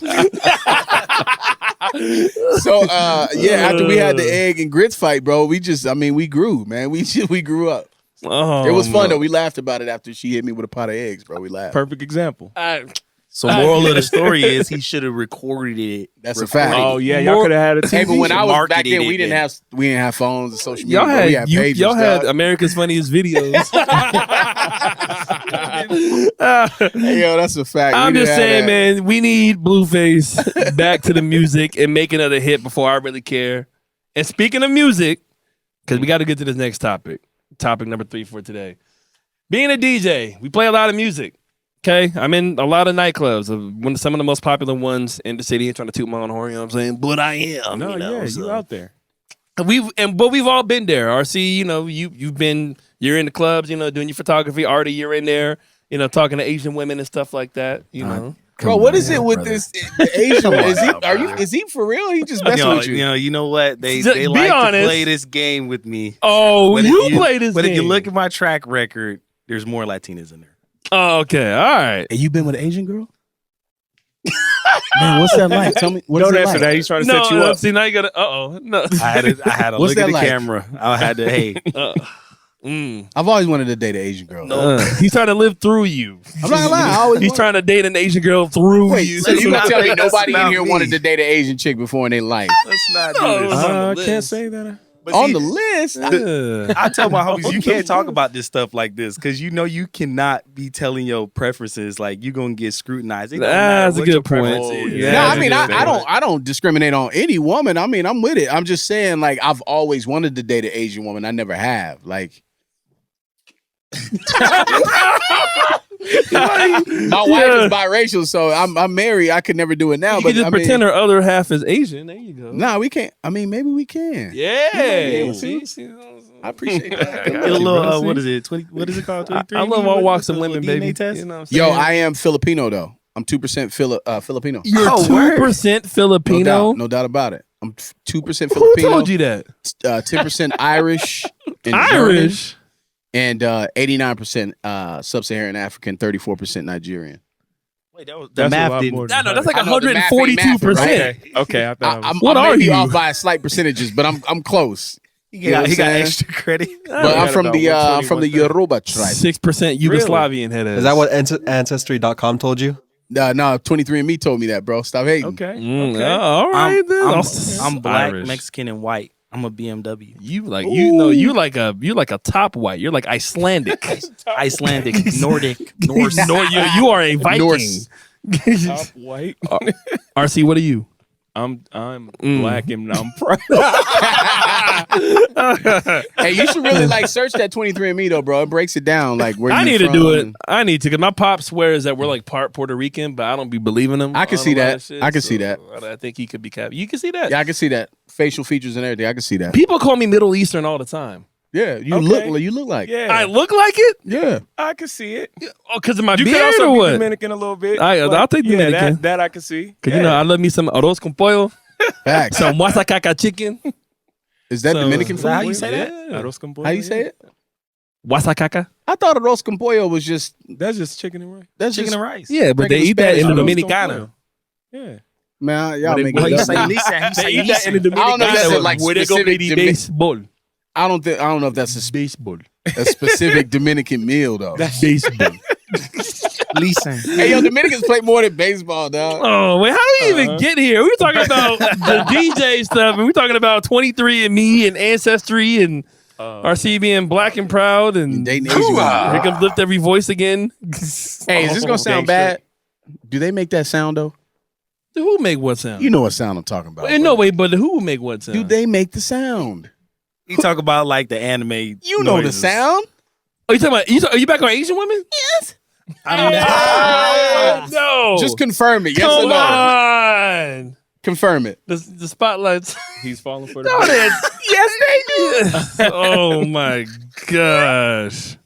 So after we had the egg and grits fight, bro, we grew, man. We grew up. Oh, It was fun man. though. We laughed about it after she hit me with a pot of eggs, bro. We laughed. Perfect example. So moral of the story is he should have recorded it. That's a fact. Oh yeah, y'all More- could have had a Hey, TV but when show. I was back marketed then, it, we didn't man. have phones and social media. Y'all bro. We had had pages. y'all had dog. America's Funniest Videos. Hey, yo, that's a fact. I'm We didn't just have saying, that. man, we need Blueface back to the music and make another hit before I really care. And speaking of music, because we got to get to this next topic. Topic number 3 for today. Being a DJ, we play a lot of music. Okay, I'm in a lot of nightclubs, some of the most popular ones in the city. I'm trying to toot my own horn, you know what I'm saying? But I am. No, you know, yeah, so. you out there. But we've all been there. RC, you know, you're in the clubs, you know, doing your photography. Artie, you're in there, you know, talking to Asian women and stuff like that. You know, Bro, what is it with this Asian? Is he for real? He just messing with you? You know what? They Just they be like honest. to play this game with me. oh, But if you play this But game. if you look at my track record, there's more Latinas in there. oh, okay, all right. And you been with an Asian girl? Man, what's that like? Tell me. What Don't is it answer like? that. He's trying to No, set you up. see now you gotta. No. I had to What's look at that the like? camera. I had to. Hey, I've always wanted to date an Asian girl. He's trying to live through you. I'm not gonna lie. I always He's trying to date an Asian girl through Wait, you. so you gonna tell me That's nobody in not here me. wanted to date an Asian chick before in their life? Let's not No, do it was this. on the I list. can't say that. But On see, the list, I tell my homies, you can't talk about this stuff like this because you know you cannot be telling your preferences like you're gonna get scrutinized. It don't matter That's a what your good point. preference is. Yeah, no, I that's a mean, good I don't discriminate on any woman. I mean, I'm with it. I'm just saying, like, I've always wanted to date an Asian woman. I never have. Like, my wife is biracial, so I'm married. I could never do it now. You but can just I mean, pretend her other half is Asian. There you go. Nah, we can't. I mean, maybe we can. Yeah. See? See? I appreciate that. Get a little, what is it? 20? What is it called? 23? I love all walks of Little women, DNA baby. test? You know what I'm saying? Yo, I am Filipino though. I'm 2% Filipino. You're Oh, 2% Filipino. No doubt about it. I'm 2% Who Filipino. told you that? 10% Irish. And Irish. German, and 89% Sub-Saharan African, 34% Nigerian. Wait, the That's a math lot didn't. more I know that's like I know the math ain't 142%. mathing, Okay, I thought I was. What I are may be you? off by slight percentages, but I'm close. He You know got, what he I'm got saying? extra credit. But I'm got from about the 120, Yoruba tribe. 6% Yugoslavian head Is that what Ancestry.com told you? No, 23andMe told me that, bro. Stop hating. Okay. Okay. All right then. I'm black, Irish. Mexican, and white. I'm a BMW. You like you like a top white. You're like Icelandic. Icelandic, Nordic, Norse. You are a Viking. Norse. Top white. RC, what are you? I'm black and I'm proud. Hey, you should really like search that 23andMe though, bro. It breaks it down like where I you need to from do it. and- I need to because my pop swears that we're like part Puerto Rican, but I don't be believing him. I can on see a lot that. of shit, I can see that. I think he could be cap. You can see that. Yeah, I can see that. Facial features and everything. I can see that. People call me Middle Eastern all the time. Yeah, you Okay. look like. Yeah, I look like it? Yeah. I can see it. Oh, because of my You beard could also or be what? Dominican a little bit. I'll but take yeah, Dominican. that I can see. Because you know, I love me some arroz con pollo, Facts. some wasacaca chicken. Is that So- Dominican Is that how food? you say that? Yeah. Arroz con pollo, How you say it? Wasacaca? I thought arroz con pollo was just That's just chicken and rice. that's Chicken just and rice. Yeah, but they Regular eat that in the Spanish. Dominicana. Yeah. man. Y'all But it- make but it you up. say man. Lisa. You They say eat that in the Lisa. Dominicana. I don't know if that's a, like, where they go specific play the Domin- baseball. I don't know if that's Baseball. a specific Dominican meal though. Baseball. Lisa. Hey, yo, Dominicans play more than baseball, dog. Oh, wait, how do we even get here? We were talking about the DJ stuff, and we're talking about 23andMe and Ancestry and RC being black and proud. And Dating Asian women. here comes Lift Every Voice again. Hey, is this gonna sound bad? Do they make that sound though? Who make what sound? You know what sound I'm talking about. No, wait, but who make what sound? Do they make the sound? You talk about like the anime. You know the noises. sound. Oh, you talking about? Are you back on Asian women? Yes. No. Just confirm it. Yes Come or no? on. Confirm it. The spotlights. He's falling for the. No, bait. yes, they do. Oh my gosh.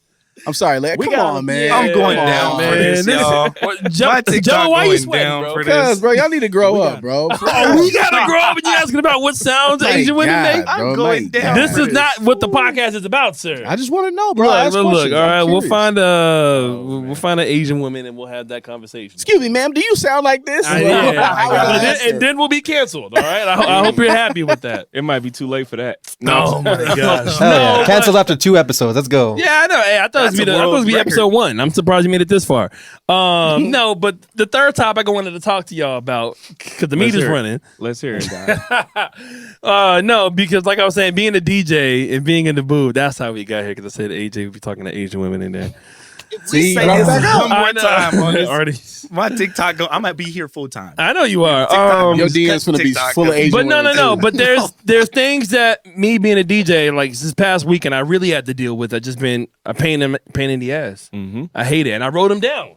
I'm sorry, Larry. Come got- on, man. I'm going Come down on. for this, y'all. Joe, TikTok why you going sweating, down bro? for Cause, bro, y'all need to grow up, bro. Oh, we gotta grow up and you asking about what sounds My Asian women God, make? bro, I'm going my down. God. This is not what the podcast is about, sir. I just want to know, bro. Look, Ask look, questions. all I'm right, we'll curious. find an Asian woman and we'll have that conversation. Excuse me, ma'am. Do you sound like this? Yeah. How would I ask And then we'll be canceled. All right, I hope you're happy with that. It might be too late for that. No, my gosh, Hell yeah. no. Canceled after 2 episodes. Let's go. Yeah, I know. Hey, I thought it was supposed to be episode 1. I'm surprised you made it this far. No, but the third topic I wanted to talk to y'all about because the meat is hear it. running. Let's hear it, guys. No, because like I was saying, being a DJ and being in the booth, that's how we got here. Because I said AJ would be talking to Asian women in there. See, Say bro, this back up. one more I know. time on this. Already. My TikTok, I might be here full time. I know you are. TikTok, Your just DM's cut gonna be TikTok. full of Asian But no. women, too. But there's things that me being a DJ, like this past weekend, I really had to deal with. I just been a pain in the ass. Mm-hmm. I hate it, and I wrote them down.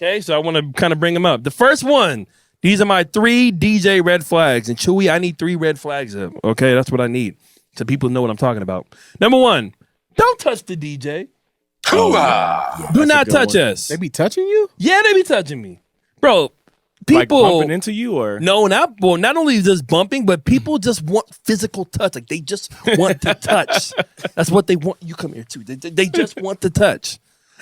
Okay, so I want to kind of bring them up. The first one. These are my 3 DJ red flags, and Chewy, I need 3 red flags up. Okay, that's what I need, so people know what I'm talking about. Number 1, don't touch the DJ. Do not touch us. They be touching you? Yeah, they be touching me, bro. Like People bumping into you, or no, not only just bumping, but people just want physical touch. Like they just want to touch. That's what they want. You come here too. They just want to touch.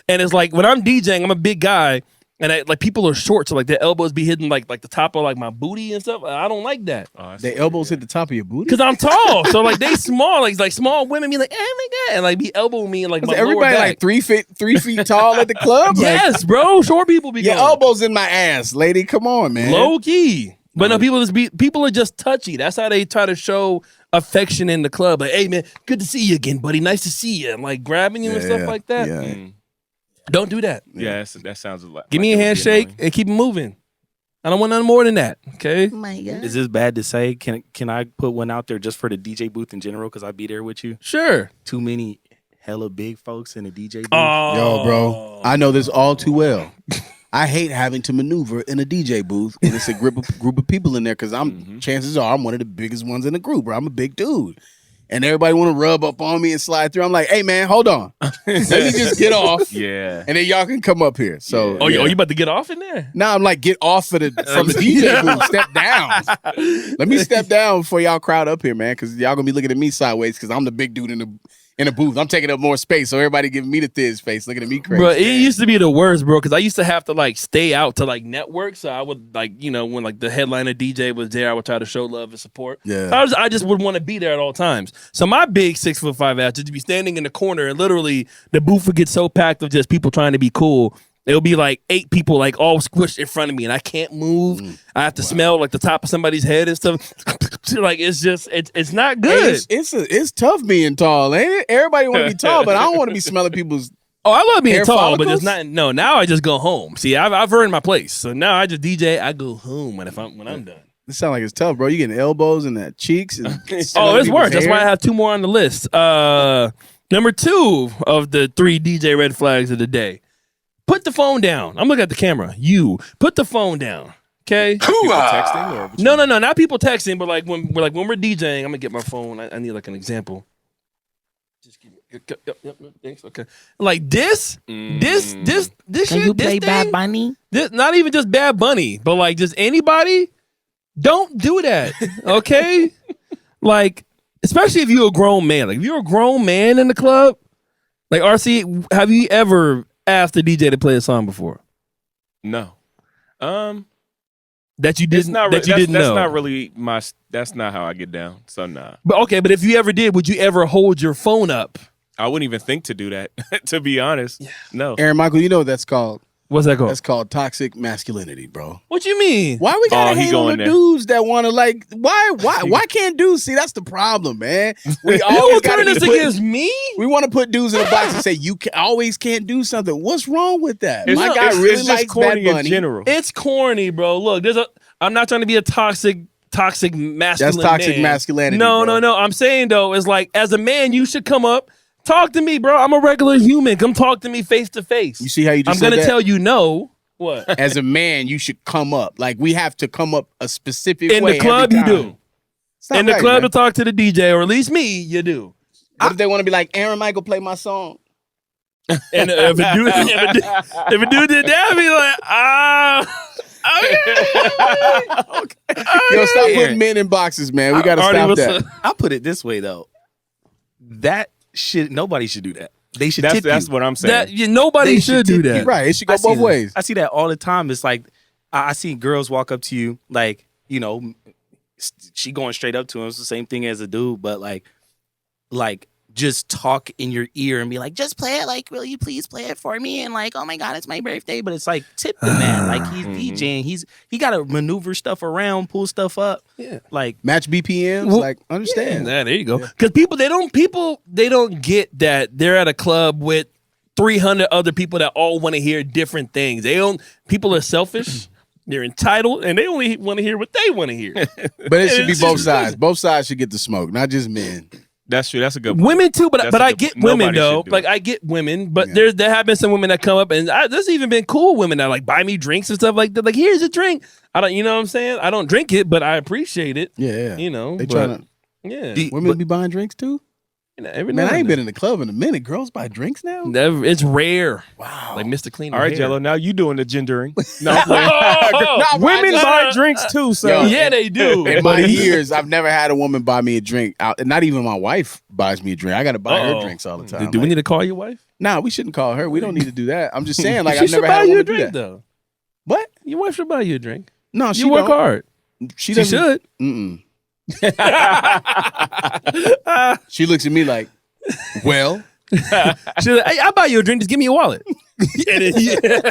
And it's like when I'm DJing, I'm a big guy. And like people are short, so like their elbows be hitting like the top of like my booty and stuff. I don't like that The elbows hit the top of your booty. because I'm tall. So like they small, like small women be like, oh my god, and like be elbowing me and like my lower Everybody back. like 3 feet tall at the club. Like, Yes, bro. Short people be your going elbows in my ass, lady. Come on, man. low key. But no, people are just touchy. That's how they try to show affection in the club. Like, hey man, good to see you again, buddy. Nice to see you. And like grabbing you and stuff like that. Yeah. Don't do that. Yeah, that sounds a lot. Give me a handshake and keep it moving. I don't want nothing more than that. Okay. Is this bad to say? Can I put one out there just for the DJ booth in general? Because I'd be there with you. Sure. Too many hella big folks in the DJ booth. Yo, bro, I know this all too well. I hate having to maneuver in a DJ booth when it's a group of people in there because chances are I'm one of the biggest ones in the group, bro. I'm a big dude. And everybody want to rub up on me and slide through. I'm like, hey, man, hold on. Let me just get off. Yeah. And then y'all can come up here. So, Oh, you about to get off in there? now I'm like, get off from the DJ booth. Step down. Let me step down before y'all crowd up here, man, because y'all going to be looking at me sideways because I'm the big dude in the booth. I'm taking up more space, so everybody giving me the thiz face, looking at me crazy. Bro, it used to be the worst, bro, because I used to have to like stay out to like network. So I would like, when like the headliner DJ was there, I would try to show love and support. Yeah. So I just would want to be there at all times. So my big 6'5" ass just be standing in the corner and literally the booth would get so packed of just people trying to be cool. It'll be like 8 people like all squished in front of me and I can't move. I have to smell like the top of somebody's head and stuff. Like it's just it's not good. Hey, it's tough being tall, ain't it? Everybody want to be tall, but I don't want to be smelling people's. Oh, I love being hair tall, but follicles? it's not. No, now I just go home. See, I've earned my place, so now I just DJ. I go home when I'm done. It sounds like it's tough, bro. You getting elbows and that cheeks. And Oh, it's worse. That's why I have 2 more on the list. Number 2 of the 3 DJ red flags of the day. Put the phone down. I'm looking at the camera. You put the phone down. Okay. People texting or No, not people texting, but like when we're DJing, I'm gonna get my phone. I need like an example. Just give me. Yep, thanks. Okay. Like this Can shit. you this play Bad thing, Bunny? This, not even just Bad Bunny, but like just anybody. Don't do that. Okay. Like, especially if you're a grown man. Like if you're a grown man in the club, like RC, have you ever asked the DJ to play a song before? No. That you didn't. It's not. That you That's didn't know. not really my. That's not how I get down. So nah. But okay, but if you ever did, would you ever hold your phone up? I wouldn't even think to do that. To be honest, no. Aaron Michael, you know what that's called? What's that called? That's called toxic masculinity, bro. What you mean? Why we gotta he hate on going the there. dudes that want to like? Why can't dudes see? That's the problem, man. We You always will gotta turn this be put- against me? We want to put dudes in a box and say you always can't do something. What's wrong with that? It's, My guy it's, really it's just likes Bad corny in Bunny. general. It's corny, bro. Look, I'm not trying to be a toxic masculine. That's toxic man. masculinity, No, bro. no. I'm saying though, it's like as a man, you should come up, talk to me, bro. I'm a regular human. Come talk to me face to face. You see how you just I'm said gonna that? tell you no. What? As a man, you should come up. Like we have to come up a specific In way the club, every you time. do. It's not In the right, club man. to talk to the DJ, or at least me, you do. What if they want to be like Aaron Michael play my song? And if a dude did that, I'd be like, okay. Yo, stop Aaron. putting men in boxes, man. We got to Artie, stop what's that. up? I'll put it this way though. That shit, nobody should do that. They should tip That's you. what I'm saying. Nobody They should should do tip you. that. Right. It should go I see both that. ways. I see that all the time. It's like I see girls walk up to you, like, she going straight up to him. It's the same thing as a dude, but like just talk in your ear and be like, just play it. Like, will you please play it for me? And like, oh my God, it's my birthday. But it's like, tip the man. Like he's DJing. He got to maneuver stuff around, pull stuff up. Yeah. Like, Match BPMs. Well, like, understand. Yeah, there you go. Because people don't get that they're at a club with 300 other people that all want to hear different things. People are selfish. They're entitled, and they only want to hear what they want to hear. But it should be It's both just- sides. Both sides should get the smoke, not just men. That's true. That's a good point. Women too, but That's I a good get point. women Nobody though. should do Like it. I get women, but Yeah. there have been some women that come up and there's even been cool women that like buy me drinks and stuff like that. Like, here's a drink. I don't, you know what I'm saying? I don't drink it, but I appreciate it. Yeah. You know, They but, trying to. yeah. Women be buying drinks too? You know, every Man, now I ain't and been in the club in a minute. Girls buy drinks now? then. It's rare. Wow. Like Mr. Clean. All right, hair. Jello. Now you doing the gendering. No, I'm Oh, playing. Women buy drinks too. So Yo, yeah, they do. In my years, I've never had a woman buy me a drink. Not even my wife buys me a drink. I got to buy her Uh-oh. drinks all the time. Do we Like, need to call your wife? nah, we shouldn't call her. We don't need to do that. I'm just saying, like, She I've should never buy had a you a woman do drink that. though. What? Your wife should buy you a drink. No, she You work don't. hard. She She doesn't. should. Mm-mm. She looks at me like, well, She's like, hey, I'll buy you a drink. Just give me your wallet. And then,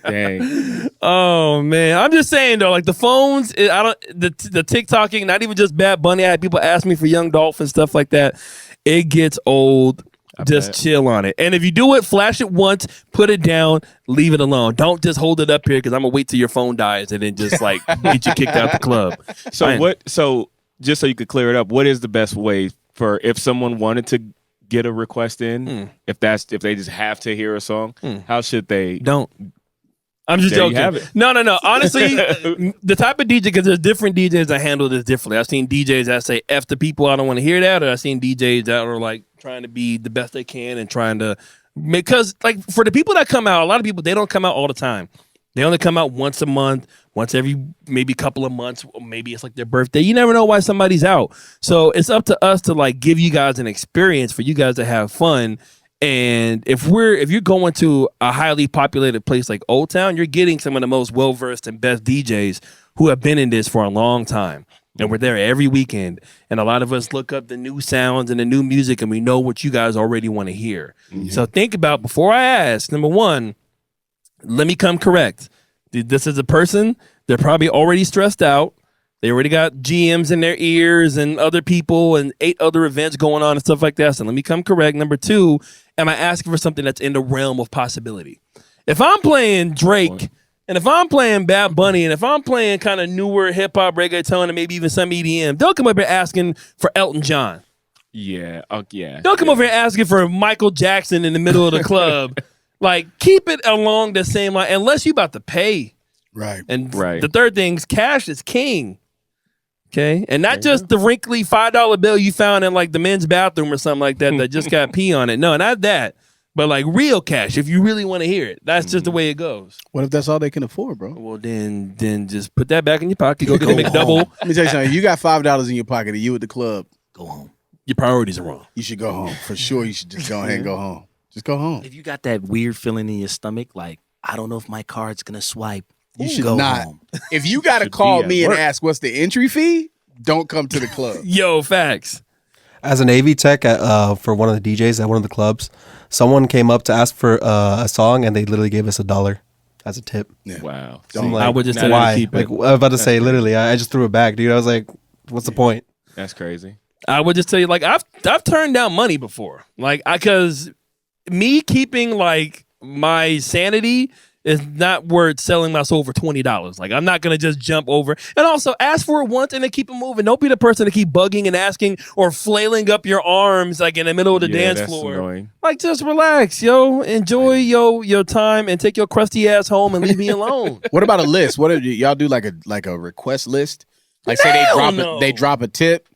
Dang. oh man, I'm just saying though, like the phones, the TikToking, not even just Bad Bunny. I had people ask me for Young Dolph and stuff like that. It gets old. Just bet. chill on it. And if you do it, flash it once, put it down, leave it alone. Don't just hold it up here because I'm gonna wait till your phone dies and then just like get you kicked out the club. So Fine. what? So just so you could clear it up, what is the best way for if someone wanted to get a request in? If they just have to hear a song, how should they? Don't. I'm just There you joking. have it. No. Honestly, the type of DJ, because there's different DJs that handle this differently. I've seen DJs that say F the people, I don't want to hear that. Or I've seen DJs that are like trying to be the best they can and trying to, because like for the people that come out, a lot of people, they don't come out all the time. They only come out once a month, once every maybe couple of months, or maybe it's like their birthday. You never know why somebody's out. So it's up to us to like give you guys an experience for you guys to have fun. And if you're going to a highly populated place like Old Town, you're getting some of the most well-versed and best DJs who have been in this for a long time. And we're there every weekend. And a lot of us look up the new sounds and the new music and we know what you guys already want to hear. So think about, before I ask, number one, let me come correct. This is a person, they're probably already stressed out. They already got GMs in their ears and other people and 8 other events going on and stuff like that. So let me come correct. Number two, am I asking for something that's in the realm of possibility? If I'm playing Drake and if I'm playing Bad Bunny and if I'm playing kind of newer hip hop, reggaeton, and maybe even some EDM, they'll come up here asking for Elton John. Yeah. Yeah. Don't come over here asking for Michael Jackson in the middle of the club. Like, keep it along the same line, unless you about to pay. right. And Right. the third thing's cash is king. Okay? And not just the wrinkly $5 bill you found in like the men's bathroom or something like that that just got pee on it. No, not that. But like real cash, if you really want to hear it. That's just the way it goes. What if that's all they can afford, bro? Well, then just put that back in your pocket. Go get a McDouble. Let me tell you something. You got $5 in your pocket and you at the club, Go home. Your priorities are wrong. you should go home. For sure, you should just go ahead and go home. Just go home. If you got that weird feeling in your stomach, like I don't know if my card's gonna swipe, You should go not. home. If you got to Should call be at me and work. ask what's the entry fee, don't come to the club. Yo, facts. As an AV tech for one of the DJs at one of the clubs, someone came up to ask for a song and they literally gave us $1 as a tip. Wow. Don't I'm like- I would just Now tell that you to Why? keep it. Like I was about to say, literally, I just threw it back, dude. I was like, what's the point? That's crazy. I would just tell you, like, I've turned down money before, like, because me keeping like my sanity is not worth selling my soul for $20. Like, I'm not gonna just jump over and also ask for it once and then keep it moving. Don't be the person to keep bugging and asking or flailing up your arms like in the middle of the Yeah, dance that's floor. annoying. Like, just relax, yo. Enjoy your time and take your crusty ass home and leave me alone. What about a list? What if y'all do like a request list? Like say Hell they no. drop a tip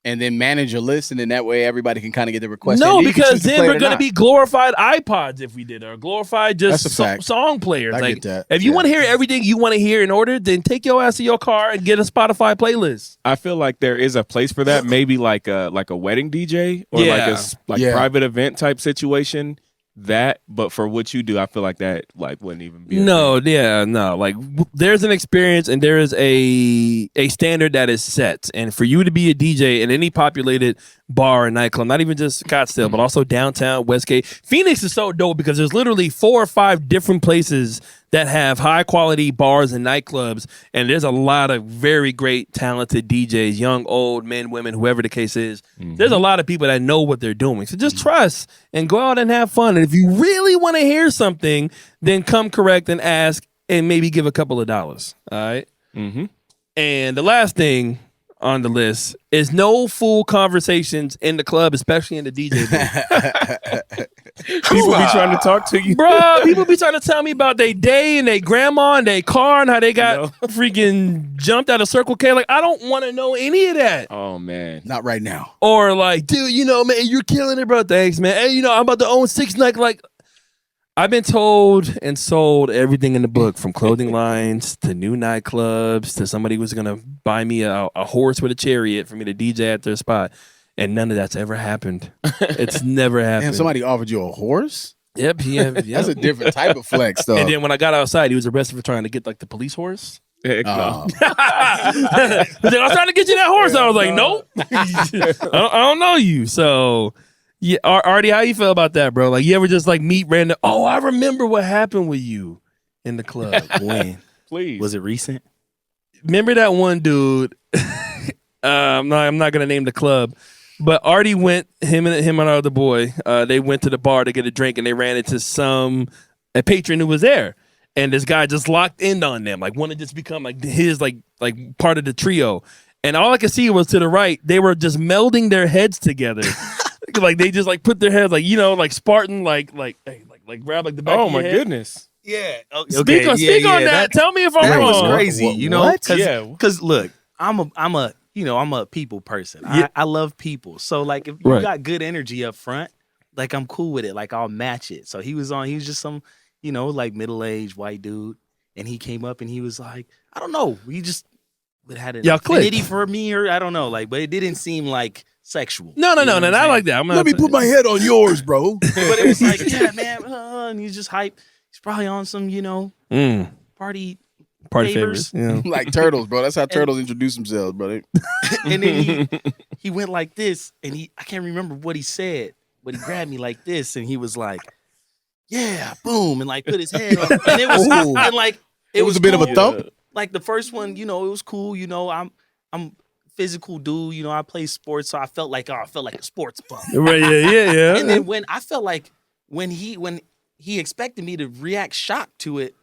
and then manage a list and then that way everybody can kind of get the request. No, in. You can because choose to then play it we're or gonna not. be glorified iPods if we did, or glorified just That's a fact. song players. I Like, get that. if you Yeah. want to hear everything you want to hear in order, then take your ass to your car and get a Spotify playlist. I feel like there is a place for that. Maybe like a wedding DJ or Yeah. Yeah. private event type situation. That, but for what you do, I feel like that like wouldn't even be. a No, thing. yeah, no. Like, there's an experience and there is a standard that is set. And for you to be a DJ in any populated bar or nightclub, not even just Scottsdale, but also downtown, Westgate, Phoenix is so dope because there's literally 4 or 5 different places that have high quality bars and nightclubs. And there's a lot of very great, talented DJs, young, old, men, women, whoever the case is. There's a lot of people that know what they're doing. So just trust and go out and have fun. And if you really want to hear something, then come correct and ask and maybe give a couple of dollars. All right. Mhm. And the last thing on the list is no fool conversations in the club, especially in the DJ booth. People be trying to talk to you. Bro, people be trying to tell me about their day and their grandma and their car and how they got No. freaking jumped out of Circle K. Like, I don't want to know any of that. Oh man. Not right now. Or like, dude, you know, man, you're killing it, bro. Thanks, man. Hey, you know, I'm about to own 6 nights. Like, I've been told and sold everything in the book, from clothing lines to new nightclubs to somebody was gonna buy me a horse with a chariot for me to DJ at their spot, and none of that's ever happened. It's never happened. And somebody offered you a horse? Yep, That's a different type of flex, though. And then when I got outside, he was arrested for trying to get like the police horse. Heck no. He's like, I was trying to get you that horse. I was like, nope. I don't know you. So, yeah, Artie, how you feel about that, bro? Like, you ever just like meet random? Oh, I remember what happened with you in the club. When? Please. Was it recent? Remember that one dude? I'm not gonna name the club, but Artie went him and our other boy. They went to the bar to get a drink, and they ran into a patron who was there. And this guy just locked in on them, like wanted to just become like his like part of the trio. And all I could see was to the right, they were just melding their heads together. Like they just like put their heads like, you know, like Spartan, like grab like the back. Oh of my your head. goodness. Yeah. Speak on that. Tell me if I'm That wrong. was crazy. You know, What? Yeah. because look, I'm a people person. Yeah. I love people. So like if you Right. got good energy up front, like I'm cool with it. Like I'll match it. So he was just some, like middle-aged white dude. And he came up and he was like, I don't know. He just had an Y'all clicked. affinity for me, or I don't know, like, but it didn't seem like sexual. No, You know what I'm not saying? like that. Let me put my head on yours, bro. But it was like, yeah, man, and he's just hype. He's probably on some, party Party favors. favorites. Yeah. Like turtles, bro. That's how turtles introduce themselves, brother. And then he went like this, and I can't remember what he said, but he grabbed me like this, and he was like, yeah, boom, and like put his head on, and it was Ooh. and like It was a bit of a cool. thump. Like the first one, it was cool. I'm physical dude. I play sports, so I felt like a sports bum. Right, yeah. And then when I felt like when he expected me to react shocked to it,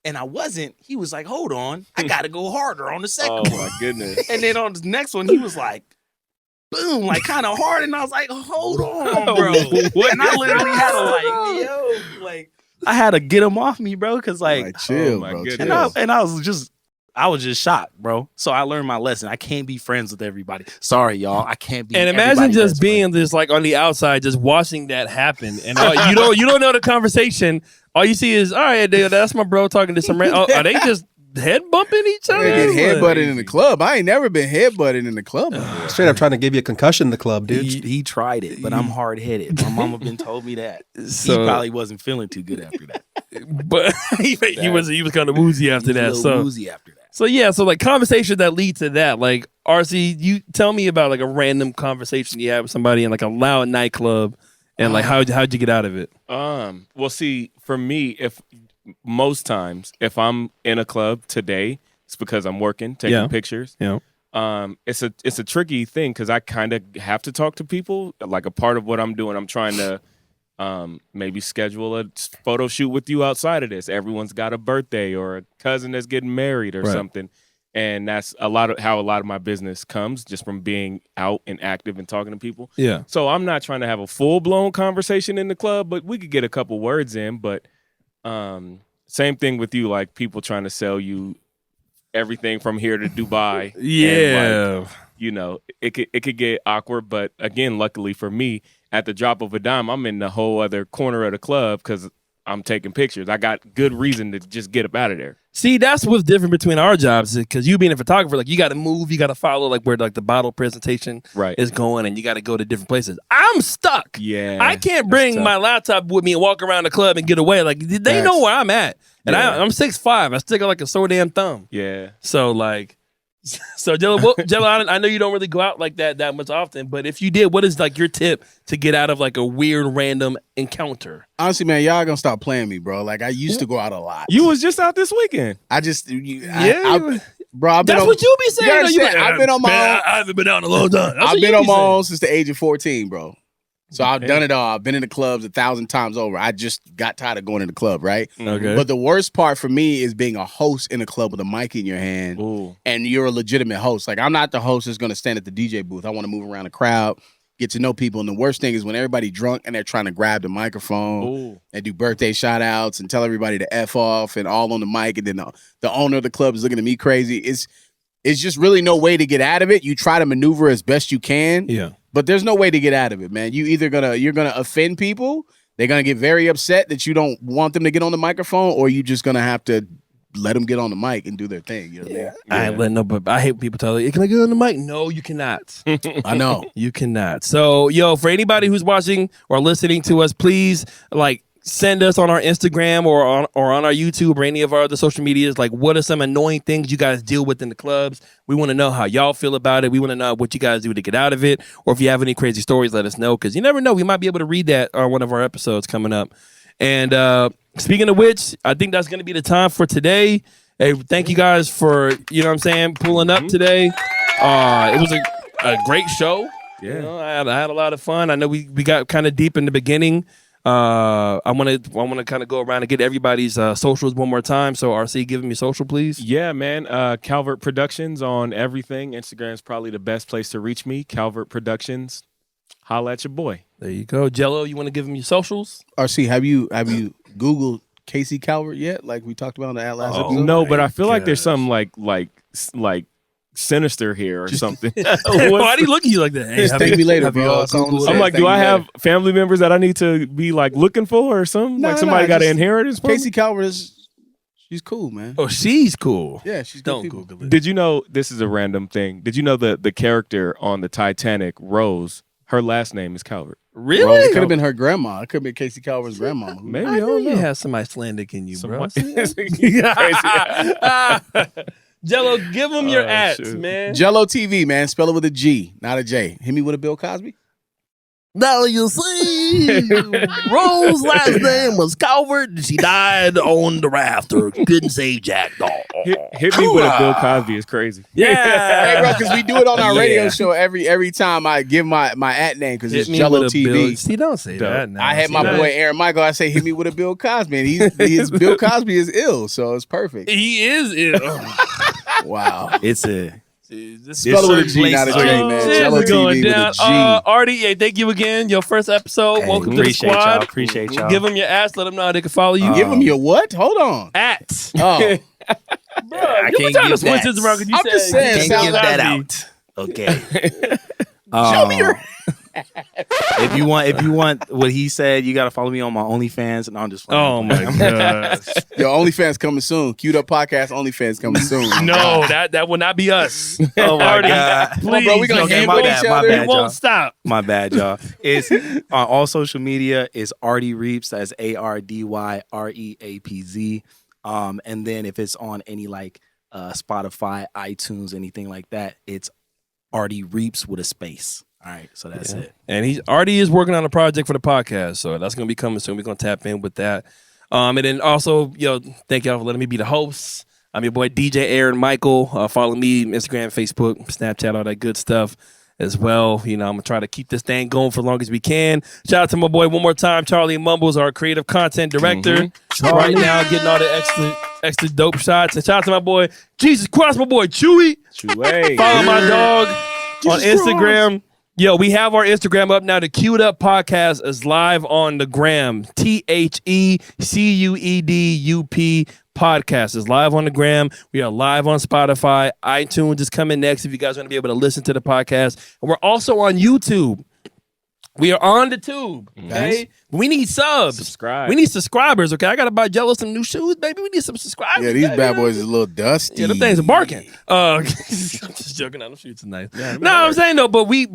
and I wasn't, he was like, "Hold on, I got to go harder on the second Oh one." my goodness. And then on the next one, he was like, boom, like kind of hard. And I was like, hold on, bro. And I literally had to I had to get him off me, bro. Cause like, chill, oh my bro. goodness. Chill. and I was just shocked, bro. So I learned my lesson. I can't be friends with everybody. Sorry, y'all. I can't be. And imagine everybody's just best being this like on the outside, just watching that happen, and you don't know the conversation. All you see is, all right, that's my bro talking to some. Are they just head bumping each other? They get Like- headbutted in the club. I ain't never been headbutted in the club before. Straight up trying to give you a concussion in the club, dude. He tried it, but I'm hard headed. My mama been told me that. So- He probably wasn't feeling too good after that. But he was kind of woozy after He was that. a So little woozy after that. So yeah, so like conversations that lead to that, like RC, you tell me about like a random conversation you had with somebody in like a loud nightclub, and like how'd you get out of it? Well, see, for me, most times if I'm in a club today, it's because I'm working, taking pictures. Yeah. It's a tricky thing because I kind of have to talk to people. Like a part of what I'm doing, I'm trying to maybe schedule a photo shoot with you outside of this. Everyone's got a birthday or a cousin that's getting married or something. And that's how a lot of my business comes, just from being out and active and talking to people. Yeah. So I'm not trying to have a full-blown conversation in the club, but we could get a couple words in. But same thing with you, like people trying to sell you everything from here to Dubai. Yeah. And it could get awkward. But again, luckily for me, at the drop of a dime, I'm in the whole other corner of the club because I'm taking pictures. I got good reason to just get up out of there. See, that's what's different between our jobs, because you being a photographer, like you got to move, you got to follow like where like the bottle presentation is going, and you got to go to different places. I'm stuck. Yeah, I can't bring my laptop with me and walk around the club and get away. Like they know where I'm at, and I'm 6'5". I stick out like a sore damn thumb. Yeah. So like, Jello, I know you don't really go out like that much often, but if you did, what is like your tip to get out of like a weird random encounter? Honestly, man, y'all gonna stop playing me, bro. Like I used to go out a lot. You was just out this weekend. I just, bro. I've been That's on, what you be saying. You though. You understand? I've been on my own. I haven't been out in a long time. That's I've what been you on be my saying. own since the age of 14, bro. So I've done it all. I've been in the clubs 1,000 times over. I just got tired of going to the club, right? Okay. But the worst part for me is being a host in a club with a mic in your hand, and you're a legitimate host. Like I'm not the host that's going to stand at the DJ booth. I want to move around the crowd, get to know people. And the worst thing is when everybody drunk and they're trying to grab the microphone and do birthday shout outs and tell everybody to F off and all on the mic. And then the owner of the club is looking at me crazy. It's just really no way to get out of it. You try to maneuver as best you can. Yeah. But there's no way to get out of it, man. You're gonna offend people. They're gonna get very upset that you don't want them to get on the microphone, or you just gonna have to let them get on the mic and do their thing. You know what I mean? I ain't letting but I hate when people tell you, can I get on the mic? No, you cannot. I know. You cannot. So, for anybody who's watching or listening to us, please, like, send us on our Instagram or on our YouTube or any of our other social medias, like what are some annoying things you guys deal with in the clubs. We want to know how y'all feel about it. We want to know what you guys do to get out of it. Or if you have any crazy stories, let us know, because you never know. We might be able to read that on one of our episodes coming up. And speaking of which, I think that's going to be the time for today. Hey, thank you guys for, you know what I'm saying, pulling up today. It was a great show. Yeah. You know, I had a lot of fun. I know we got kind of deep in the beginning. I want to kind of go around and get everybody's socials one more time. So RC, give me social, please. Yeah, man. Calvert Productions on everything. Instagram is probably the best place to reach me. Calvert Productions. Holla at your boy. There you go. Jello, you want to give him your socials? RC, have you Googled Casey Calvert yet? Like we talked about on the last episode? No, but I feel like there's something like sinister here or something. Why do you look at you like that? Hey, Just thank me later, have you bro. all That's all I'm Googled saying. I'm like, Thank do you I later. have family members that I need to be like looking for or something? No, like somebody no, got an just- inheritance from Casey me? Calvert she's cool, man. Oh, she's cool. Yeah, she's good Don't people. Google it. Did you know, this is a random thing, did you know the character on the Titanic, Rose, her last name is Calvert? Really? It could have been her grandma. It could have been Casey Calvert's grandma. Maybe, I I knew don't you know. had some Icelandic in you, bro. Crazy. Jello, give them your Oh, ads, shoot. man. Jello TV, man. Spell it with a G, not a J. Hit me with a Bill Cosby. Now you see, Rose's last name was Calvert. She died on the rafter. Couldn't save Jack Dog. Hit me with a Bill Cosby is crazy. Yeah, Hey, bro, because we do it on our radio Yeah. show every time I give my at name because it's Hit me Jello with a TV. Bill. See, don't say Dope. that now. I had See, my that- boy Aaron Michael. I say, hit me with a Bill Cosby. And he's Bill Cosby is ill, so it's perfect. He is ill. Wow. It's a Spell it with a G, not a J, certain man. Shit, Jello we're going TV with a down. G. Artie, hey, thank you again. Your first episode. Hey, Welcome to the appreciate squad. y'all. Appreciate y'all. Give them your ads. Let them know how they can follow you. Give him your what? Hold on. At. Oh, Bro, I you can't were trying to give switch that. this around because you I'm said just saying, you Can't sound give said that Cosby. out. Okay. Show me your. If you want what he said, you got to follow me on my OnlyFans, and I'm just. Oh my gosh. your OnlyFans coming soon. Queued up podcast OnlyFans coming soon. No, that will not be us. Oh my Artie, God. Come on, bro. We gonna please, handle my each bad, my other. It bad. won't y'all. stop. My bad, y'all. It's on all social media. Is Artie Reaps. That's ARDYREAPZ. And then if it's on any like Spotify, iTunes, anything like that, it's Artie Reaps with a space. All right, so that's it. And Artie is working on a project for the podcast, so that's gonna be coming soon. We're gonna tap in with that. And then also, thank y'all for letting me be the host. I'm your boy DJ Aaron Michael. Follow me Instagram, Facebook, Snapchat, all that good stuff as well. I'm gonna try to keep this thing going for as long as we can. Shout out to my boy one more time, Charlie Mumbles, our creative content director. Right now, getting all the extra dope shots. And shout out to my boy Jesus Christ, my boy Chewy. Follow my dog on Instagram. Yo, we have our Instagram up now. The Queued Up Podcast is live on the gram. TheCuedup Podcast is live on the gram. We are live on Spotify. iTunes is coming next if you guys want to be able to listen to the podcast. And we're also on YouTube. We are on the tube. Okay? We need subs. Subscribe. We need subscribers. Okay, I gotta buy Jello some new shoes, baby. We need some subscribers. Yeah, these baby. bad boys is a little dusty. Yeah, them things are barking. I'm just joking. Them shoots are nice. I'm saying though, but we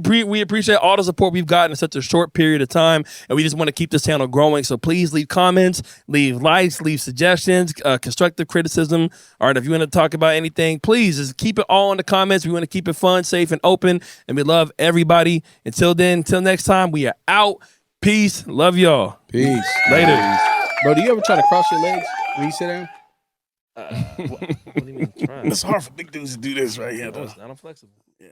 appreciate all the support we've gotten in such a short period of time, and we just want to keep this channel growing. So please leave comments, leave likes, leave suggestions, constructive criticism. All right, if you want to talk about anything, please just keep it all in the comments. We want to keep it fun, safe, and open, and we love everybody. Until then, until next time, we are out. Peace. Love y'all. Peace. Later. Bro, do you ever try to cross your legs when you sit down? What do you mean? It's hard for big dudes to do this right here. It's not flexible. Yeah.